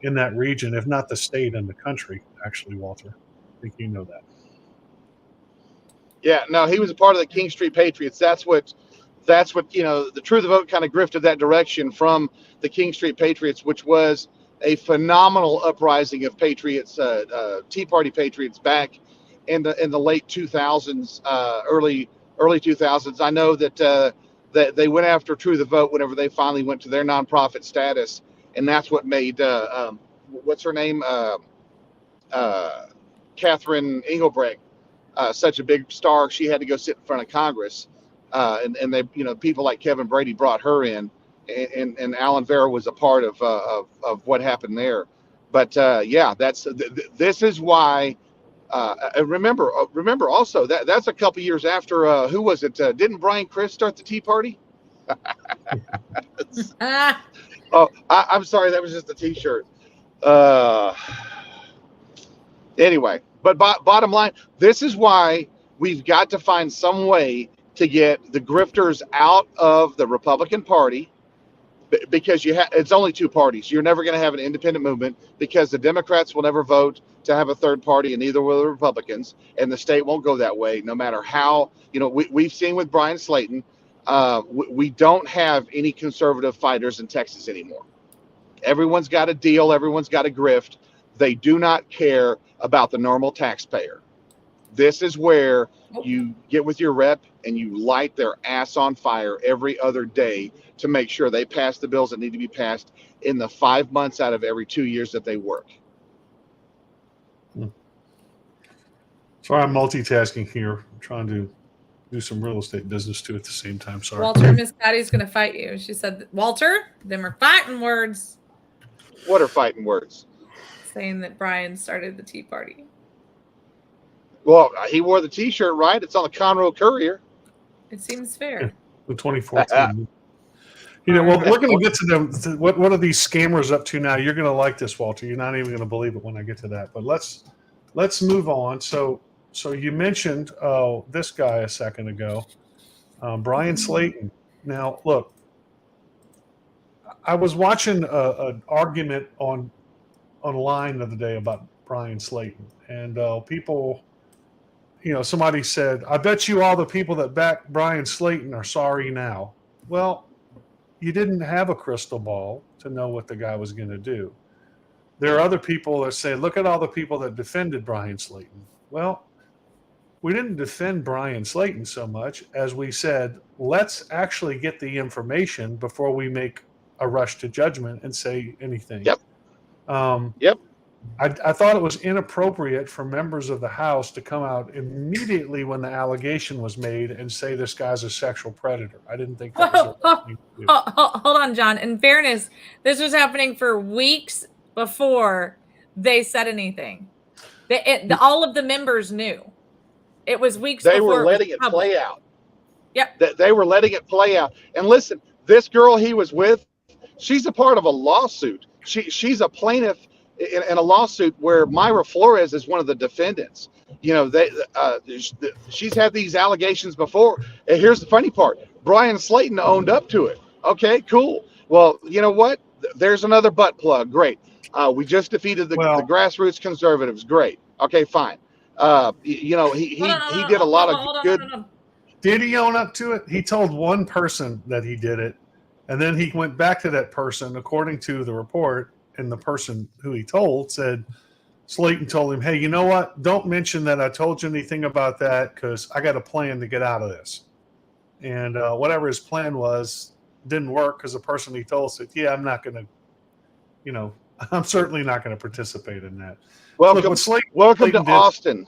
in that region, if not the state and the country, actually, Walter. I think you know that. Yeah, no, he was a part of the King Street Patriots. That's what the True the Vote kind of grifted that direction from the King Street Patriots, which was a phenomenal uprising of patriots, Tea Party patriots back in the late 2000s, early 2000s. I know that they went after True the Vote whenever they finally went to their nonprofit status, and that's what made what's her name, Catherine Engelbrecht, such a big star. She had to go sit in front of Congress, and they, people like Kevin Brady brought her in, and Alan Vera was a part of what happened there. But yeah, this is why. Remember also that's a couple years after who was it? Didn't Brian Chris start the Tea Party? Oh, I'm sorry, that was just a T-shirt. Anyway, but bottom line, this is why we've got to find some way to get the grifters out of the Republican Party, because it's only two parties. You're never going to have an independent movement, because the Democrats will never vote to have a third party, and neither will the Republicans, and the state won't go that way, no matter how. We've seen with Brian Slayton, we don't have any conservative fighters in Texas anymore. Everyone's got a deal. Everyone's got a grift. They do not care about the normal taxpayer. This is where you get with your rep and you light their ass on fire every other day to make sure they pass the bills that need to be passed in the 5 months out of every 2 years that they work. Sorry, I'm multitasking here. I'm trying to do some real estate business too at the same time. Sorry. Walter, Miss Patty's going to fight you. She said, Walter, them are fighting words. What are fighting words? Saying that Brian started the Tea Party. Well, he wore the T-shirt, right? It's on the Conroe Courier. It seems fair. The 2014. Well, we're going to get to them. What are these scammers up to now? You're going to like this, Walter. You're not even going to believe it when I get to that. But let's move on. So you mentioned this guy a second ago, Brian Slayton. Now, look, I was watching an argument online the other day about Brian Slayton, and people, somebody said, I bet you all the people that back Brian Slayton are sorry now. Well, you didn't have a crystal ball to know what the guy was going to do. There are other people that say, look at all the people that defended Brian Slayton. Well, we didn't defend Brian Slayton so much as we said, let's actually get the information before we make a rush to judgment and say anything. Yep. Yep. I thought it was inappropriate for members of the House to come out immediately when the allegation was made and say this guy's a sexual predator. I didn't think that was the right thing to do. Hold on, John. In fairness, this was happening for weeks before they said anything. All of the members knew. It was weeks before. They were letting it play out. Yep. They were letting it play out. And listen, this girl he was with, she's a part of a lawsuit. She's a plaintiff in a lawsuit where Myra Flores is one of the defendants. She's had these allegations before. And here's the funny part. Brian Slayton owned up to it. Okay, cool. Well, you know what? There's another butt plug. Great. We just defeated the grassroots conservatives. Great. Okay, fine. He did a lot of good. Did he own up to it? He told one person that he did it, and then he went back to that person, according to the report, and the person who he told said, Slayton told him, hey, you know what? Don't mention that I told you anything about that, because I got a plan to get out of this. And whatever his plan was didn't work, because the person he told said, yeah, I'm not going to, I'm certainly not going to participate in that. Welcome to Austin.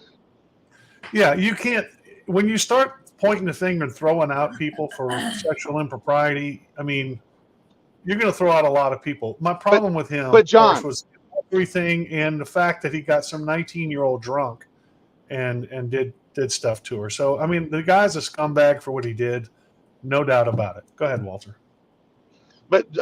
Yeah, you can't, when you start pointing the finger and throwing out people for sexual impropriety, I mean, you're going to throw out a lot of people. My problem with him, John, was everything, and the fact that he got some 19-year-old drunk and did stuff to her. So, I mean, the guy's a scumbag for what he did, no doubt about it. Go ahead, Walter.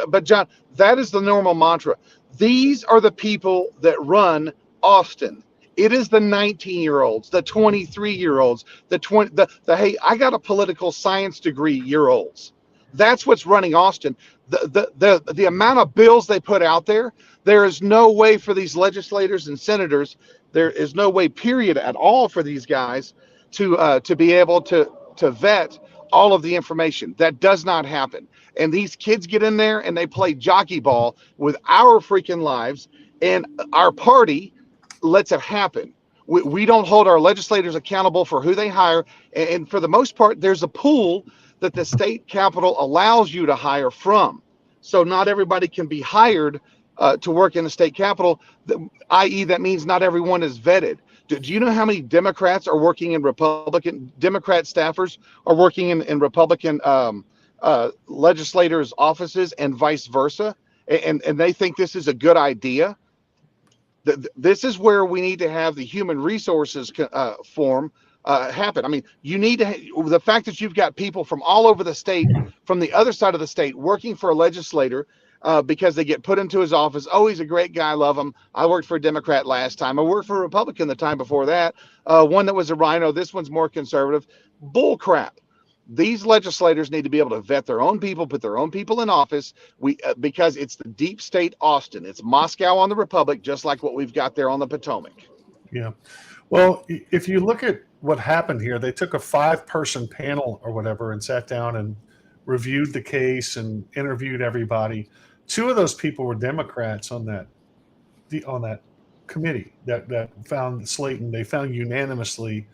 But John, that is the normal mantra. These are the people that run Austin. It is the 19-year-olds, the 23-year-olds, the hey, I got a political science degree year olds. That's what's running Austin. The amount of bills they put out there, there is no way for these legislators and senators, there is no way, period, at all for these guys to be able to vet all of the information. That does not happen. And these kids get in there and they play jockey ball with our freaking lives, and our party lets it happen. We don't hold our legislators accountable for who they hire. And for the most part, there's a pool that the state capitol allows you to hire from. So not everybody can be hired to work in the state capitol, i.e. that means not everyone is vetted. Do you know how many Democrats are working in Democrat staffers are working in Republican legislators' offices and vice versa? And they think this is a good idea. This is where we need to have the human resources form happen. I mean, you need to the fact that you've got people from all over the state, from the other side of the state, working for a legislator because they get put into his office. Oh, he's a great guy. I love him. I worked for a Democrat last time. I worked for a Republican the time before that. One that was a rhino. This one's more conservative. Bull crap. These legislators need to be able to vet their own people, put their own people in office. Because it's the deep state Austin. It's Moscow on the Republic, just like what we've got there on the Potomac. Yeah. Well, if you look at what happened here, they took a 5-person panel or whatever and sat down and reviewed the case and interviewed everybody. 2 of those people were Democrats on that committee that found Slayton. They found unanimously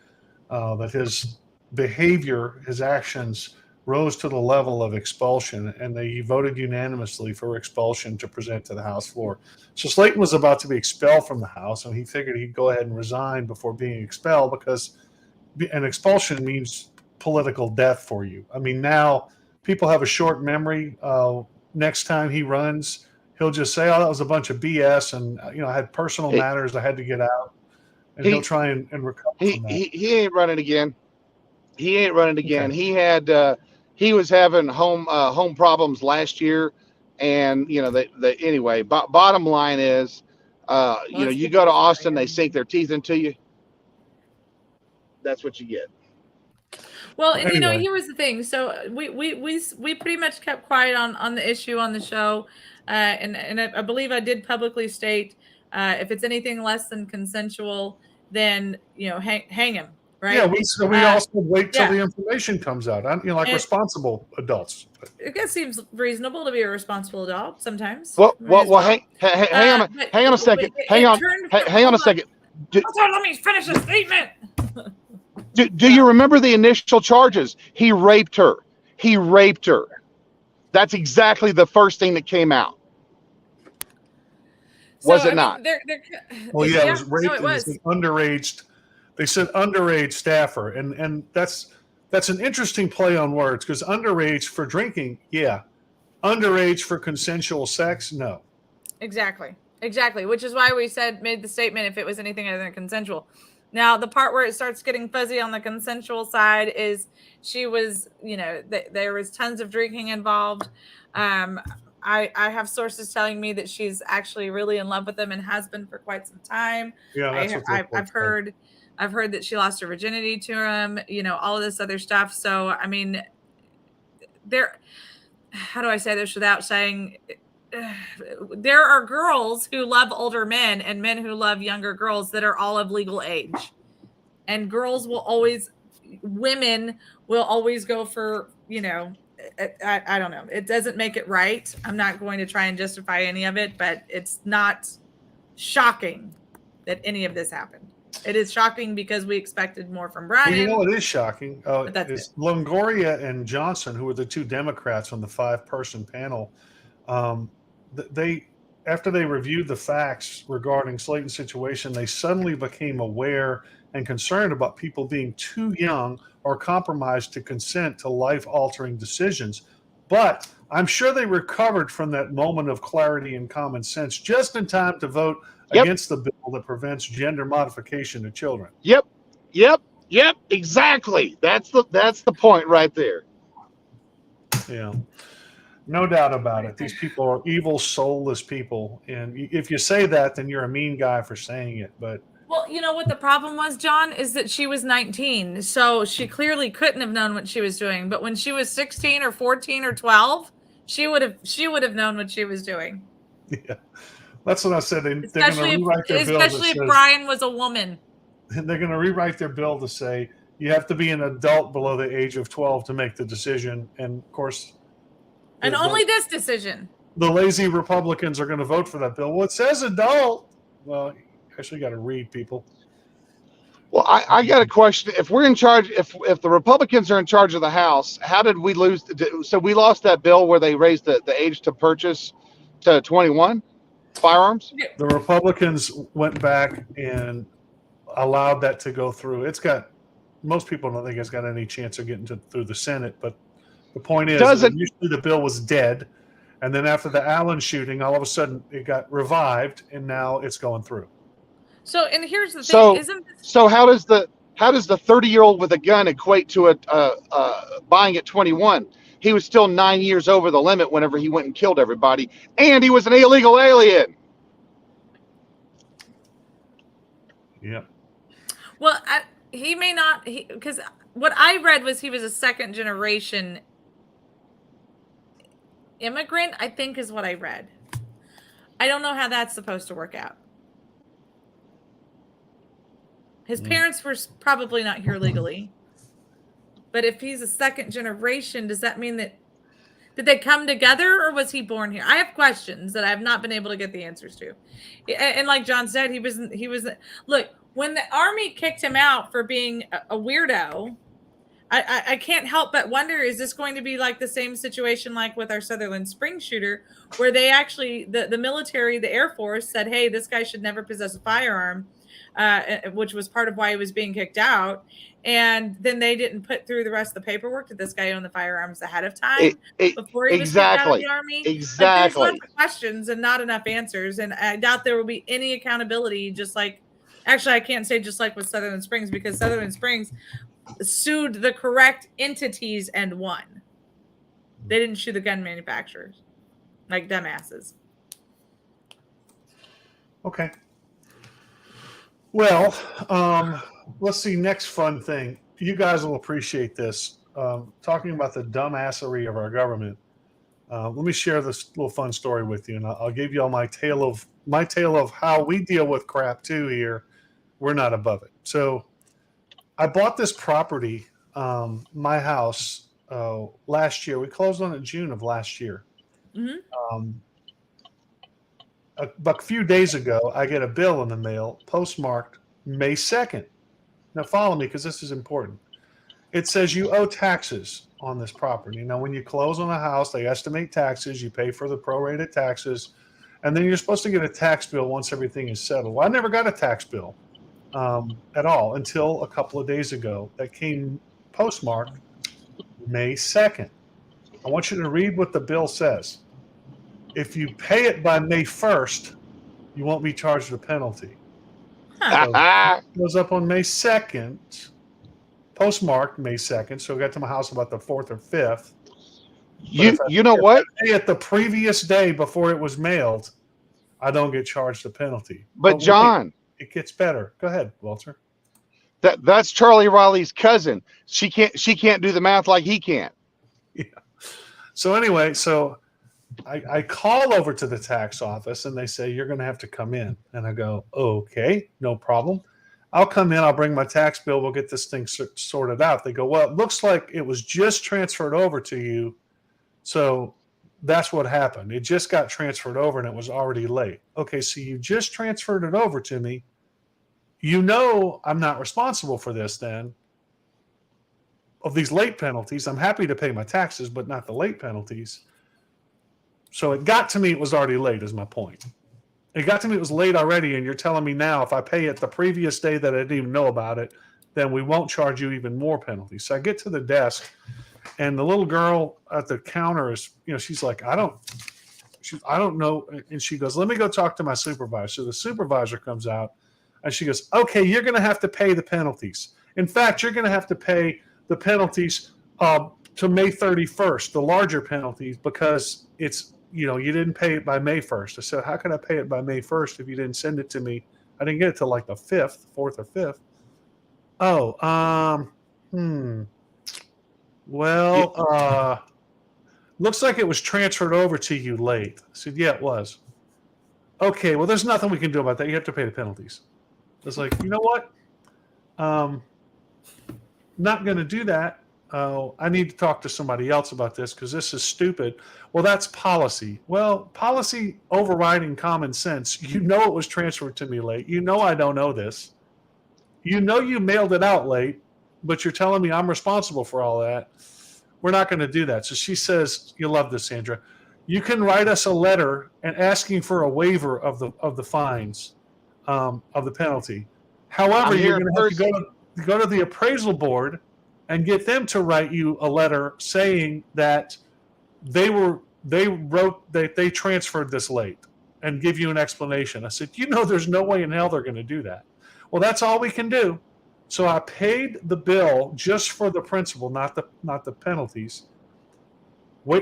that his behavior, his actions rose to the level of expulsion, and they voted unanimously for expulsion to present to the House floor. So Slayton was about to be expelled from the House, and he figured he'd go ahead and resign before being expelled, because an expulsion means political death for you. I mean, now people have a short memory. Next time he runs, he'll just say, "Oh, that was a bunch of BS," and I had personal matters I had to get out, and he'll try and recover from that. He ain't running again. He ain't running again. Okay. He was having home problems last year, and anyway. Bottom line is, you go to Austin, they sink their teeth into you. That's what you get. Well, and anyway, here was the thing. So we pretty much kept quiet on the issue on the show, and I believe I did publicly state if it's anything less than consensual, then hang him. Right? Yeah, we also wait till the information comes out. Responsible adults. It seems reasonable to be a responsible adult sometimes. Well, hang on a second. Hang on a second. Let me finish the statement. Do you remember the initial charges? He raped her. That's exactly the first thing that came out. Was it not? Well, yeah, it was rape. No, it was underage. They said underage staffer, and that's an interesting play on words, because underage for drinking, yeah. Underage for consensual sex, no. Exactly, which is why we made the statement if it was anything other than consensual. Now, the part where it starts getting fuzzy on the consensual side is she was, there was tons of drinking involved. I have sources telling me that she's actually really in love with him and has been for quite some time. Yeah, I've heard that she lost her virginity to him, all of this other stuff. So, I mean, how do I say this without saying, there are girls who love older men and men who love younger girls that are all of legal age. And women will always go for, I don't know. It doesn't make it right. I'm not going to try and justify any of it, but it's not shocking that any of this happened. It is shocking because we expected more from Brian. Well, you know what is shocking? Is Longoria and Johnson, who were the 2 Democrats on the 5-person panel, after they reviewed the facts regarding Slayton's situation, they suddenly became aware and concerned about people being too young or compromised to consent to life-altering decisions. But I'm sure they recovered from that moment of clarity and common sense just in time to vote against the bill that prevents gender modification of children. Yep, exactly. That's the point right there. Yeah. No doubt about it. These people are evil, soulless people. And if you say that, then you're a mean guy for saying it. But Well, you know what the problem was, John, is that she was 19. So she clearly couldn't have known what she was doing. But when she was 16 or 14 or 12, she would have known what she was doing. yeah, that's what I said. They're going to Especially rewrite their bill. especially if Brian was a woman. They're going to rewrite their bill to say you have to be an adult below the age of 12 to make the decision. And of course, And only this decision. the lazy Republicans are going to vote for that bill. Well, it says adult. Well, you actually got to read, people. Well, I got a question. If we're in charge, if the Republicans are in charge of the House, how did we lose? So we lost that bill where they raised the age to purchase to 21 firearms? The Republicans went back and allowed that to go through. It's got, most people don't think it's got any chance of getting through the Senate, but the point is, usually the bill was dead, and then after the Allen shooting, all of a sudden it got revived, and now it's going through. So, and here's the thing: so how does the 30-year-old with a gun equate to buying at 21? He was still 9 years over the limit whenever he went and killed everybody, and he was an illegal alien. Yeah. Well, he may not, because what I read was he was a second generation immigrant, I think is what I read. I don't know how that's supposed to work out. His parents were probably not here legally. But if he's a second generation, does that mean that did they come together or was he born here? I have questions that I have not been able to get the answers to. And like John said, he was look, when the Army kicked him out for being a weirdo, I can't help but wonder, is this going to be like the same situation like with our Sutherland Springs shooter, where they actually, the military, the Air Force said, hey, this guy should never possess a firearm, which was part of why he was being kicked out. And then they didn't put through the rest of the paperwork. Did this guy own the firearms ahead of time before he was kicked out of the Army? Exactly. Like, there's lots of questions and not enough answers. And I doubt there will be any accountability, just like, actually, I can't say just like with Sutherland Springs, because Sutherland Springs sued the correct entities and won. They didn't sue the gun manufacturers like dumbasses. Okay. Well, let's see. Next fun thing. You guys will appreciate this. Talking about the dumbassery of our government. Let me share this little fun story with you, and I'll give you all my tale of how we deal with crap too here. We're not above it. So I bought this property, my house, last year. We closed on it in June of last year. Mm-hmm. A few days ago, I get a bill in the mail postmarked May 2nd. Now follow me because this is important. It says you owe taxes on this property. Now, when you close on a house, they estimate taxes. You pay for the prorated taxes, and then you're supposed to get a tax bill once everything is settled. Well, I never got a tax bill at all until a couple of days ago. That came postmarked May 2nd. I want you to read what the bill says. If you pay it by May 1st, you won't be charged a penalty. So it goes up on May 2nd, postmarked May 2nd, so I got to my house about the 4th or 5th. You know what? If I pay it the previous day before it was mailed, I don't get charged a penalty. But John, it gets better. Go ahead, Walter. That's Charlie Riley's cousin. She can't do the math like he can. Yeah. So anyway, I call over to the tax office and they say, you're going to have to come in. And I go, okay, no problem. I'll come in. I'll bring my tax bill. We'll get this thing sorted out. They go, well, it looks like it was just transferred over to you. So that's what happened. It just got transferred over and it was already late. Okay, so you just transferred it over to me. You know I'm not responsible for this then. Of these late penalties, I'm happy to pay my taxes, but not the late penalties. So it got to me it was already late is my point. It got to me it was late already, and you're telling me now if I pay it the previous day that I didn't even know about it, then we won't charge you even more penalties. So I get to the desk, and the little girl at the counter is, she's like, I don't know. And she goes, let me go talk to my supervisor. So the supervisor comes out, and she goes, okay, you're going to have to pay the penalties. In fact, you're going to have to pay the penalties to May 31st, the larger penalties, because it's, you didn't pay it by May 1st. I said, how can I pay it by May 1st if you didn't send it to me? I didn't get it till like the 4th or 5th. Oh, well, looks like it was transferred over to you late. I said, yeah, it was. Okay, well, there's nothing we can do about that. You have to pay the penalties. It's like, you know what? Not going to do that. I need to talk to somebody else about this because this is stupid. Well, that's policy. Well, policy overriding common sense. You know it was transferred to me late. You know I don't know this. You know you mailed it out late, but you're telling me I'm responsible for all that. We're not going to do that. So she says, you'll love this, Sandra. You can write us a letter and asking for a waiver of the fines, of the penalty. However, you're going to have to go to the appraisal board and get them to write you a letter saying that they transferred this late and give you an explanation. I said, there's no way in hell they're going to do that. Well, that's all we can do. So I paid the bill just for the principal, not the penalties.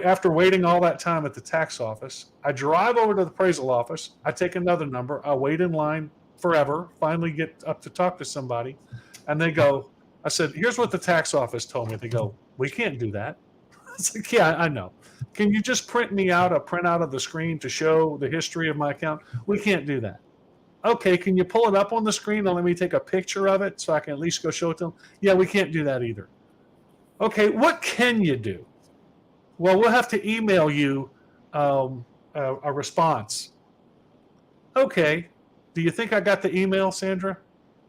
After waiting all that time at the tax office, I drive over to the appraisal office. I take another number. I wait in line forever, finally get up to talk to somebody. And they go, I said, here's what the tax office told me. They go, we can't do that. I was like, yeah, I know. Can you just print me out a printout of the screen to show the history of my account? We can't do that. Okay, can you pull it up on the screen and let me take a picture of it so I can at least go show it to them? Yeah, we can't do that either. Okay, what can you do? Well, we'll have to email you a response. Okay, do you think I got the email, Sandra?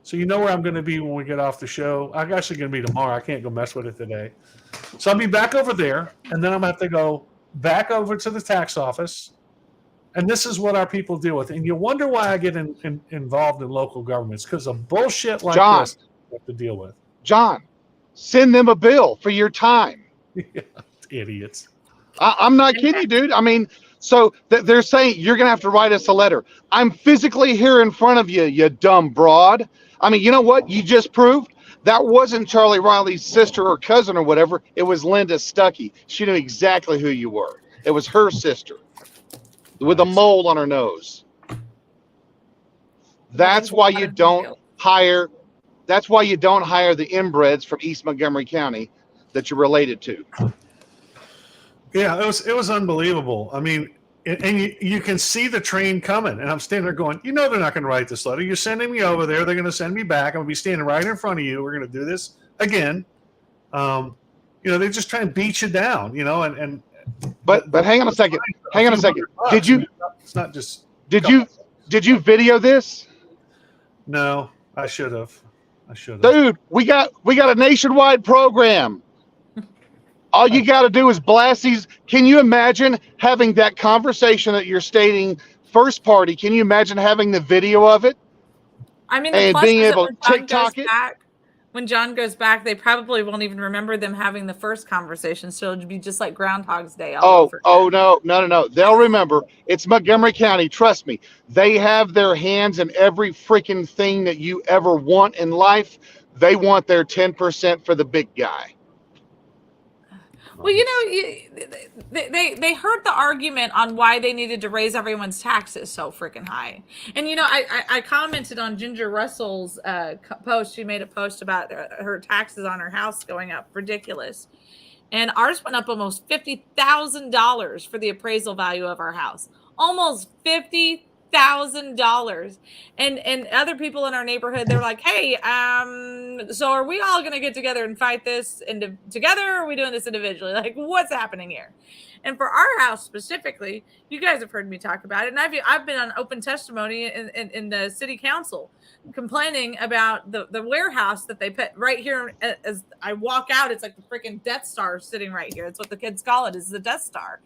So you know where I'm going to be when we get off the show. I'm actually going to be tomorrow. I can't go mess with it today. So I'll be back over there, and then I'm going to have to go back over to the tax office. And this is what our people deal with. And you wonder why I get involved in local governments, because of bullshit like this we have to deal with. John, send them a bill for your time. Yeah, idiots. I'm not kidding you, dude. I mean, so they're saying you're going to have to write us a letter. I'm physically here in front of you, you dumb broad. I mean, you know what? You just proved that wasn't Charlie Riley's sister or cousin or whatever. It was Linda Stuckey. She knew exactly who you were. It was her sister with a mole on her nose. That's why you don't hire. That's why you don't hire the inbreds from East Montgomery County that you're related to. Yeah, it was unbelievable. I mean, and you can see the train coming, and I'm standing there going, they're not going to write this letter. You're sending me over there. They're going to send me back. I'm going to be standing right in front of you. We're going to do this again. They just try and beat you down, But hang on a second. Hang on a second. Did you? It's not just. Did you video this? No, I should have. Dude, we got a nationwide program. All you got to do is blast these. Can you imagine having that conversation that you're stating first party? Can you imagine having the video of it? I mean, and being able to TikTok it? When John goes back, they probably won't even remember them having the first conversation. So it'll be just like Groundhog's Day. No. They'll remember. It's Montgomery County. Trust me. They have their hands in every freaking thing that you ever want in life. They want their 10% for the big guy. Well, they heard the argument on why they needed to raise everyone's taxes so freaking high. And, I commented on Ginger Russell's post. She made a post about her taxes on her house going up. Ridiculous. And ours went up almost $50,000 for the appraisal value of our house. Almost $50,000. And other people in our neighborhood, they're like, hey, so are we all going to get together and fight this together, or are we doing this individually? Like, what's happening here? And for our house specifically, you guys have heard me talk about it, and I've been on open testimony in the city council complaining about the warehouse that they put right here. As I walk out, it's like the freaking Death Star sitting right here. It's what the kids call it, is the Death Star.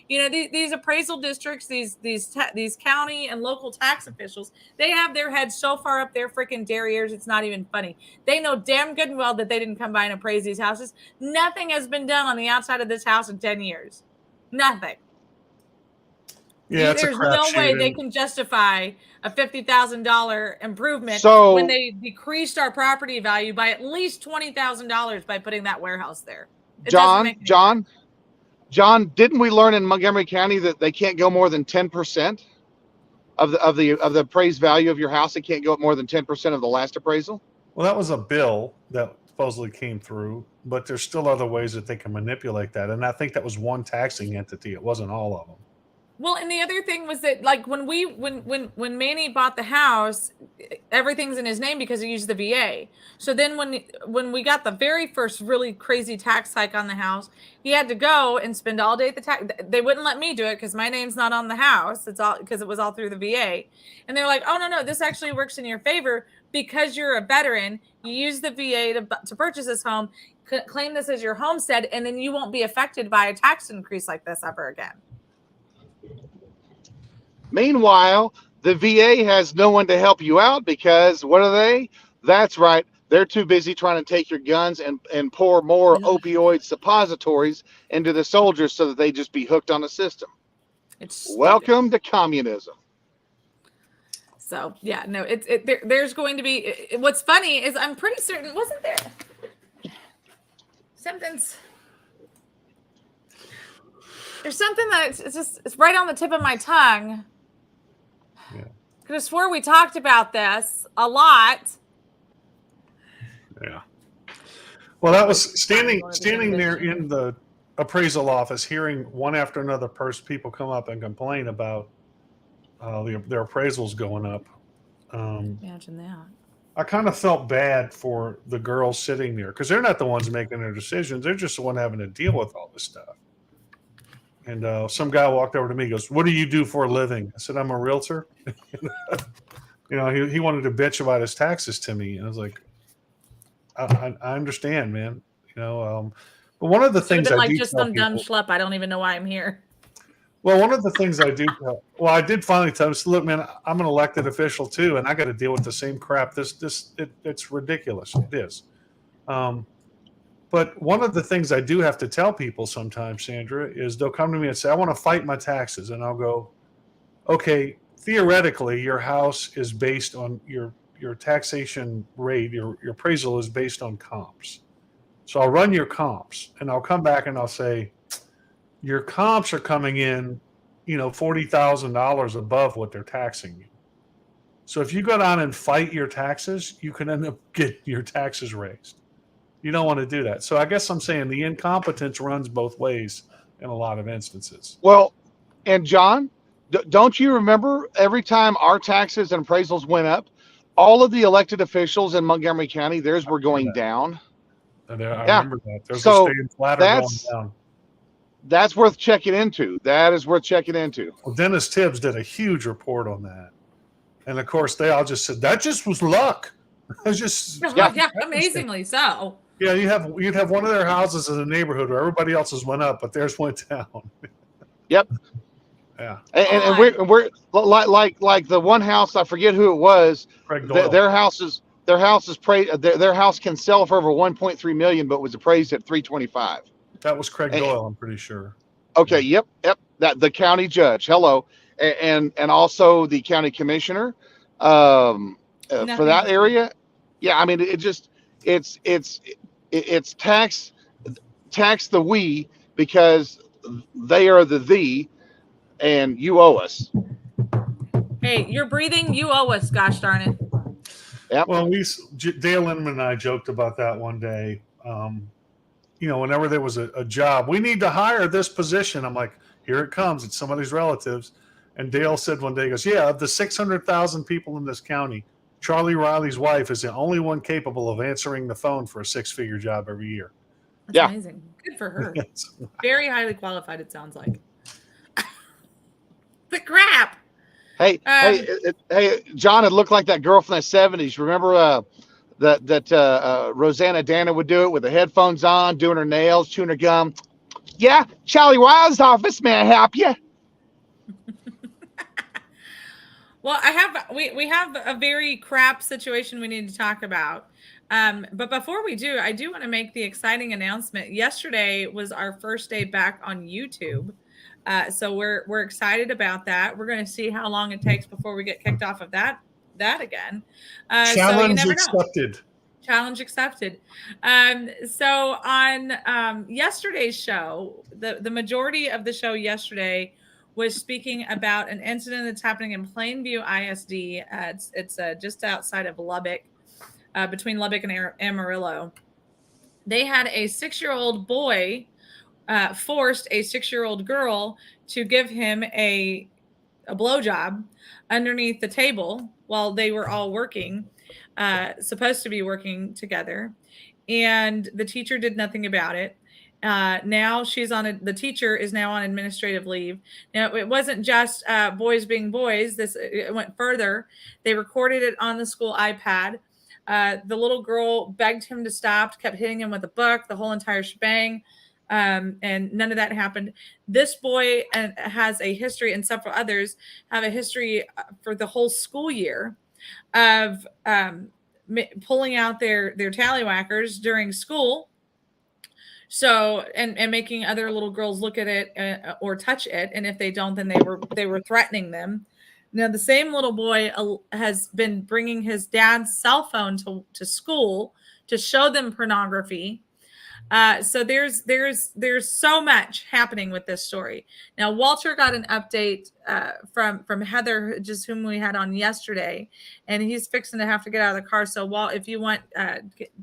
These appraisal districts, these county and local tax officials, they have their heads so far up their freaking derrieres, it's not even funny. They know damn good and well that they didn't come by and appraise these houses. Nothing has been done on the outside of this house in 10 years. Nothing. Yeah, there's no way they can justify a $50,000 improvement when they decreased our property value by at least $20,000 by putting that warehouse there. It doesn't make any sense. John, didn't we learn in Montgomery County that they can't go more than 10% of the appraised value of your house? It can't go up more than 10% of the last appraisal. Well, that was a bill that supposedly came through, but there's still other ways that they can manipulate that. And I think that was one taxing entity. It wasn't all of them. Well, and the other thing was that, like, when Manny bought the house, everything's in his name because he used the VA. So then when we got the very first really crazy tax hike on the house, he had to go and spend all day at the tax. They wouldn't let me do it because my name's not on the house. It's all because it was all through the VA. And they're like, oh, no, this actually works in your favor because you're a veteran. You use the VA to purchase this home, claim this as your homestead, and then you won't be affected by a tax increase like this ever again. Meanwhile, the VA has no one to help you out because what are they? That's right. They're too busy trying to take your guns and pour more opioid suppositories into the soldiers so that they just be hooked on the system. Welcome to communism. So yeah, no, there's going to be. What's funny is I'm pretty certain, wasn't there there's something that it's right on the tip of my tongue. Yeah. Could have swore we talked about this a lot. Yeah. Well, that was standing there in the appraisal office, hearing one after another people come up and complain about their appraisals going up. Imagine that. I kind of felt bad for the girls sitting there because they're not the ones making their decisions. They're just the one having to deal with all this stuff. And some guy walked over to me and goes, "What do you do for a living?" I said, "I'm a realtor." He wanted to bitch about his taxes to me. And I was like, I understand, man. But one of the things I do just some dumb schlep. I don't even know why I'm here. Well, one of the things I do, I did finally tell him, look, man, I'm an elected official too, and I got to deal with the same crap. It's ridiculous. It is. But one of the things I do have to tell people sometimes, Sandra, is they'll come to me and say, I want to fight my taxes. And I'll go, okay, theoretically, your house is based on your taxation rate, your appraisal is based on comps. So I'll run your comps and I'll come back and I'll say, your comps are coming in, $40,000 above what they're taxing you. So if you go down and fight your taxes, you can end up getting your taxes raised. You don't want to do that. So I guess I'm saying the incompetence runs both ways in a lot of instances. Well, and John, don't you remember every time our taxes and appraisals went up, all of the elected officials in Montgomery County, theirs were going down? I remember that. Theirs so were staying flat or going down. That's worth checking into. That is worth checking into. Well, Dennis Tibbs did a huge report on that. And of course, they all just said, that just was luck. Yeah, amazingly so. Yeah, you'd have one of their houses in the neighborhood where everybody else's went up, but theirs went down. Yep. Yeah. And we're like the one house, I forget who it was. Craig Doyle. Their house can sell for over 1.3 million, but was appraised at 325. That was Craig Doyle, I'm pretty sure. Okay. Yep. That the county judge. Hello, and also the county commissioner for that area. Yeah, I mean it's tax the we because they are the and you owe us. Hey, you're breathing. You owe us. Gosh darn it. Yep. Well, Dale Inman and I joked about that one day. Whenever there was a job, we need to hire this position. I'm like, here it comes. It's somebody's relatives. And Dale said one day, he goes, yeah, of the 600,000 people in this county, Charlie Riley's wife is the only one capable of answering the phone for a 6-figure job every year. That's amazing. Good for her. Very highly qualified, it sounds like. The crap. Hey, John, it looked like that girl from the 70s. Remember that Rosanna Dana would do it with the headphones on, doing her nails, chewing her gum. Yeah, Charlie Wild's office. May I help you? Well, we have a very crap situation we need to talk about. But before we do, I do want to make the exciting announcement. Yesterday was our first day back on YouTube. So we're excited about that. We're going to see how long it takes before we get kicked off of that again. Challenge accepted. Challenge accepted. So on yesterday's show, the majority of the show yesterday was speaking about an incident that's happening in Plainview ISD. It's just outside of Lubbock, between Lubbock and Amarillo. They had a 6-year-old boy forced a 6-year-old girl to give him a blowjob underneath the table while they were all working, supposed to be working together. And the teacher did nothing about it. Now the teacher is now on administrative leave. Now, it wasn't just boys being boys. It went further. They recorded it on the school iPad. The little girl begged him to stop, kept hitting him with a book, the whole entire shebang. And none of that happened. This boy has a history, and several others have a history for the whole school year of pulling out their tallywhackers during school. So and making other little girls look at it or touch it, and if they don't, then they were threatening them. Now, the same little boy has been bringing his dad's cell phone to school to show them pornography. So there's so much happening with this story. Now, Walter got an update from Heather, just whom we had on yesterday, and he's fixing to have to get out of the car. So, Walt, if you want,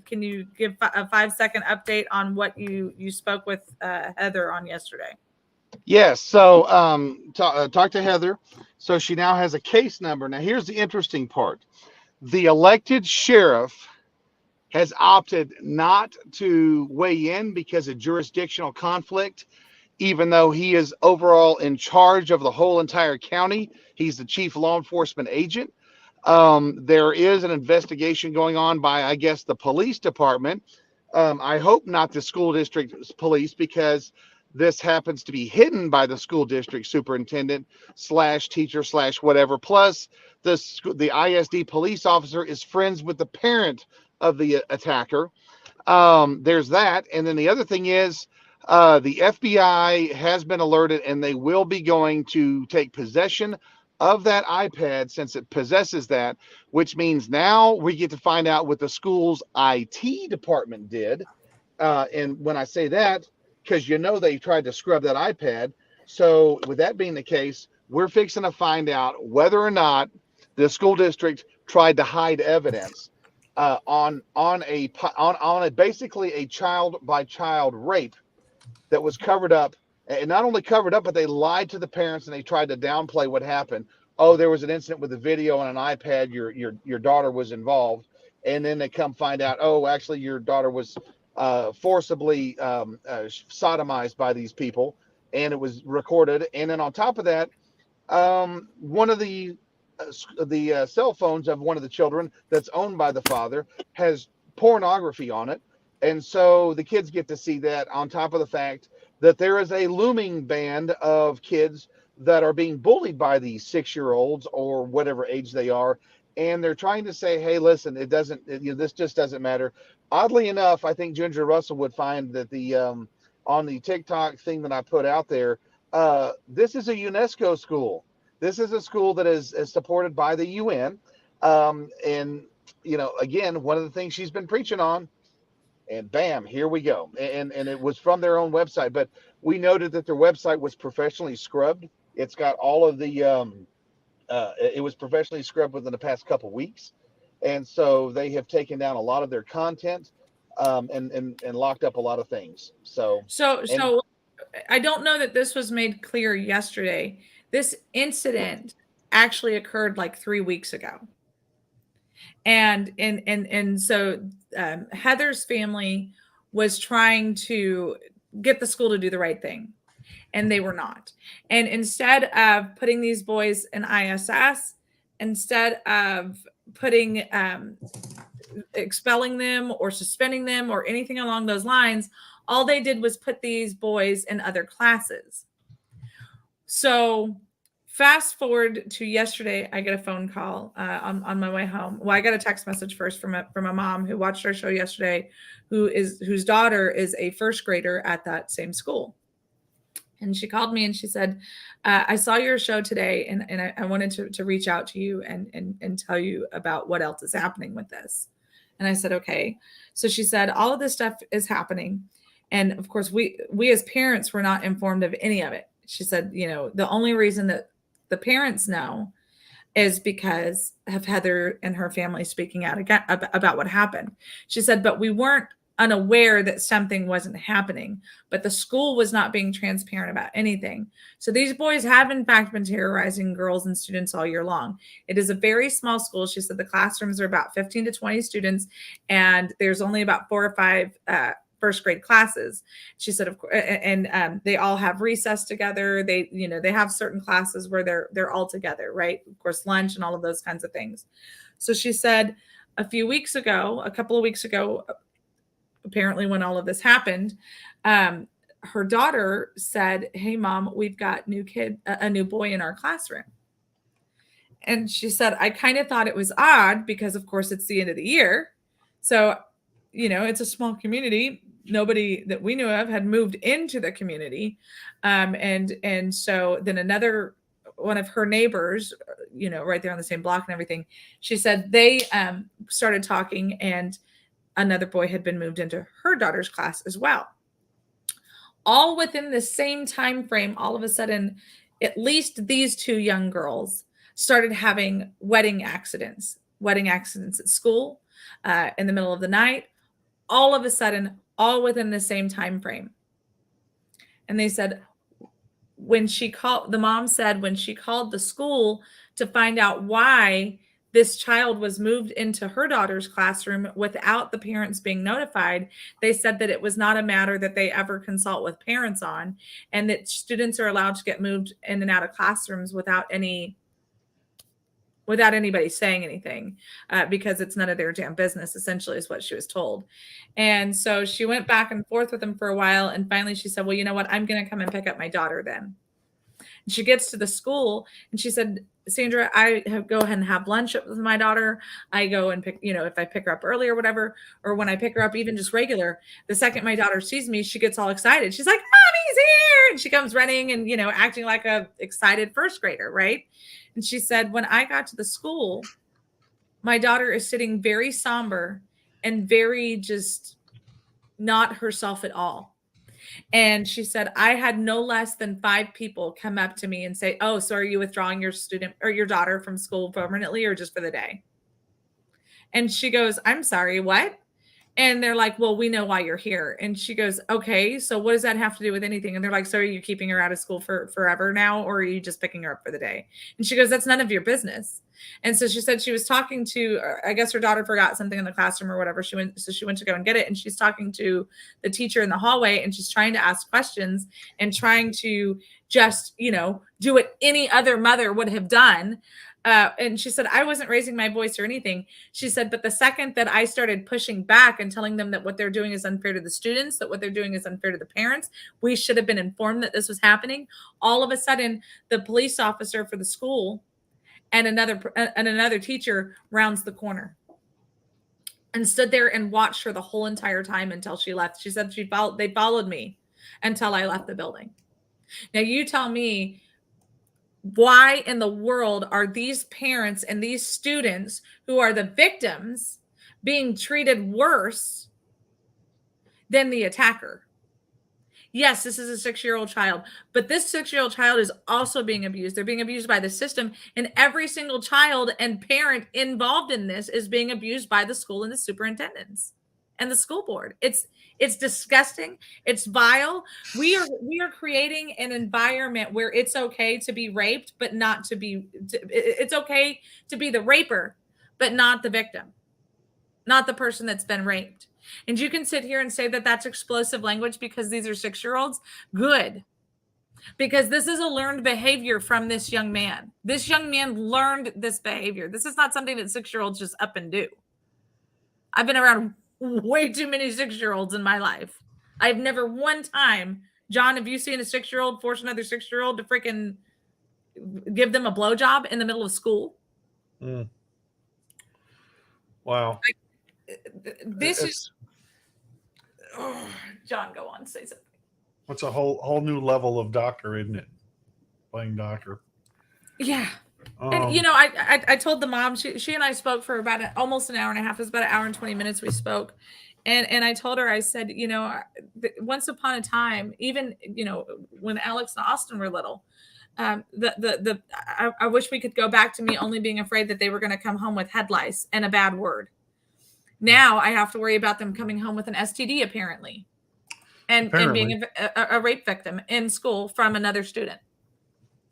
can you give a 5-second update on what you spoke with Heather on yesterday? Yes. So talk to Heather. So she now has a case number. Now, here's the interesting part. The elected sheriff has opted not to weigh in because of jurisdictional conflict, even though he is overall in charge of the whole entire county. He's the chief law enforcement agent. There is an investigation going on by, I guess, the police department. I hope not the school district police, because this happens to be hidden by the school district superintendent / teacher / whatever. Plus, the ISD police officer is friends with the parent of the attacker. There's that. And then the other thing is the FBI has been alerted, and they will be going to take possession of that iPad since it possesses that, which means now we get to find out what the school's IT department did. And when I say that, because they tried to scrub that iPad. So with that being the case, we're fixing to find out whether or not the school district tried to hide evidence on basically a child by child rape that was covered up, and not only covered up, but they lied to the parents and they tried to downplay what happened. Oh, there was an incident with a video on an iPad. Your daughter was involved, and then they come find out, oh, actually your daughter was forcibly sodomized by these people, and it was recorded. And then on top of that, one of the cell phones of one of the children that's owned by the father has pornography on it. And so the kids get to see that, on top of the fact that there is a looming band of kids that are being bullied by these 6-year-olds or whatever age they are. And they're trying to say, hey, listen, this just doesn't matter. Oddly enough, I think Ginger Russell would find that on the TikTok thing that I put out there, this is a UNESCO school. This is a school that is supported by the UN. And, again, one of the things she's been preaching on, and bam, here we go. And it was from their own website. But we noted that their website was professionally scrubbed. It's got all of the it was professionally scrubbed within the past couple of weeks. And so they have taken down a lot of their content and locked up a lot of things. So I don't know that this was made clear yesterday. This incident actually occurred like 3 weeks ago. And so Heather's family was trying to get the school to do the right thing, and they were not. And instead of putting these boys in ISS, instead of putting expelling them or suspending them or anything along those lines, all they did was put these boys in other classes. So fast forward to yesterday, I get a phone call on my way home. Well, I got a text message first from a mom who watched our show yesterday, whose daughter is a first grader at that same school. And she called me and she said, I saw your show today, and I wanted to reach out to you and tell you about what else is happening with this. And I said, okay. So she said, all of this stuff is happening. And of course, we as parents were not informed of any of it. She said, the only reason that the parents know is because of Heather and her family speaking out again about what happened. She said, but we weren't unaware that something wasn't happening, but the school was not being transparent about anything. So these boys have in fact been terrorizing girls and students all year long. It is a very small school. She said the classrooms are about 15 to 20 students, and there's only about 4 or 5 first grade classes. She said, of course, and they all have recess together. They have certain classes where they're all together, right? Of course, lunch and all of those kinds of things. So she said a couple of weeks ago, apparently when all of this happened, her daughter said, hey mom, we've got a new boy in our classroom. And she said, I kind of thought it was odd because of course it's the end of the year. So, it's a small community. Nobody that we knew of had moved into the community. And so then another one of her neighbors, right there on the same block and everything, she said they started talking, and another boy had been moved into her daughter's class as well. All within the same time frame, all of a sudden, at least these 2 young girls started having wedding accidents at school, in the middle of the night, all of a sudden, all within the same time frame. And they said, the mom said when she called the school to find out why this child was moved into her daughter's classroom without the parents being notified, they said that it was not a matter that they ever consult with parents on, and that students are allowed to get moved in and out of classrooms without anybody saying anything, because it's none of their damn business, essentially, is what she was told. And so she went back and forth with them for a while. And finally she said, well, you know what? I'm going to come and pick up my daughter then. And she gets to the school and she said, Sandra, I go ahead and have lunch with my daughter. I go and pick, if I pick her up early or whatever, or when I pick her up, even just regular, the second my daughter sees me, she gets all excited. She's like, mommy's here. And she comes running and, acting like a excited first grader. Right. And she said, when I got to the school, my daughter is sitting very somber and very just not herself at all. And she said, I had no less than 5 people come up to me and say, oh, so are you withdrawing your student or your daughter from school permanently or just for the day? And she goes, I'm sorry, what? And they're like, well, we know why you're here. And she goes, okay, so what does that have to do with anything? And they're like, so are you keeping her out of school for forever now? Or are you just picking her up for the day? And she goes, that's none of your business. And so she said she was talking to, I guess her daughter forgot something in the classroom or whatever. She went to go and get it. And she's talking to the teacher in the hallway, and she's trying to ask questions and trying to just, do what any other mother would have done. And she said, I wasn't raising my voice or anything. She said, but the second that I started pushing back and telling them that what they're doing is unfair to the students, that what they're doing is unfair to the parents, we should have been informed that this was happening. All of a sudden, the police officer for the school and another teacher rounds the corner and stood there and watched her the whole entire time until she left. She said they followed me until I left the building. Now you tell me, why in the world are these parents and these students who are the victims being treated worse than the attacker? Yes, this is a 6-year-old child, but this 6-year-old child is also being abused. They're being abused by the system, and every single child and parent involved in this is being abused by the school and the superintendents and the school board. It's disgusting. It's vile. We are creating an environment where it's okay to be raped, but not to be. It's okay to be the raper, but not the victim, not the person that's been raped. And you can sit here and say that that's explosive language because these are 6-year-olds. Good. Because this is a learned behavior from this young man. This young man learned this behavior. This is not something that 6-year-olds just up and do. I've been around way too many 6-year-olds in my life. I've never one time, John, have you seen a 6-year-old force another 6-year-old to freaking give them a blowjob in the middle of school? Mm. Wow. John, go on, say something. It's a whole new level of doctor, isn't it? Playing doctor. Yeah. And I told the mom, she and I spoke for about almost an hour and a half. It was about an hour and 20 minutes we spoke. And I told her, I said, once upon a time, even, when Alex and Austin were little, I wish we could go back to me only being afraid that they were going to come home with head lice and a bad word. Now I have to worry about them coming home with an STD apparently. And being a rape victim in school from another student.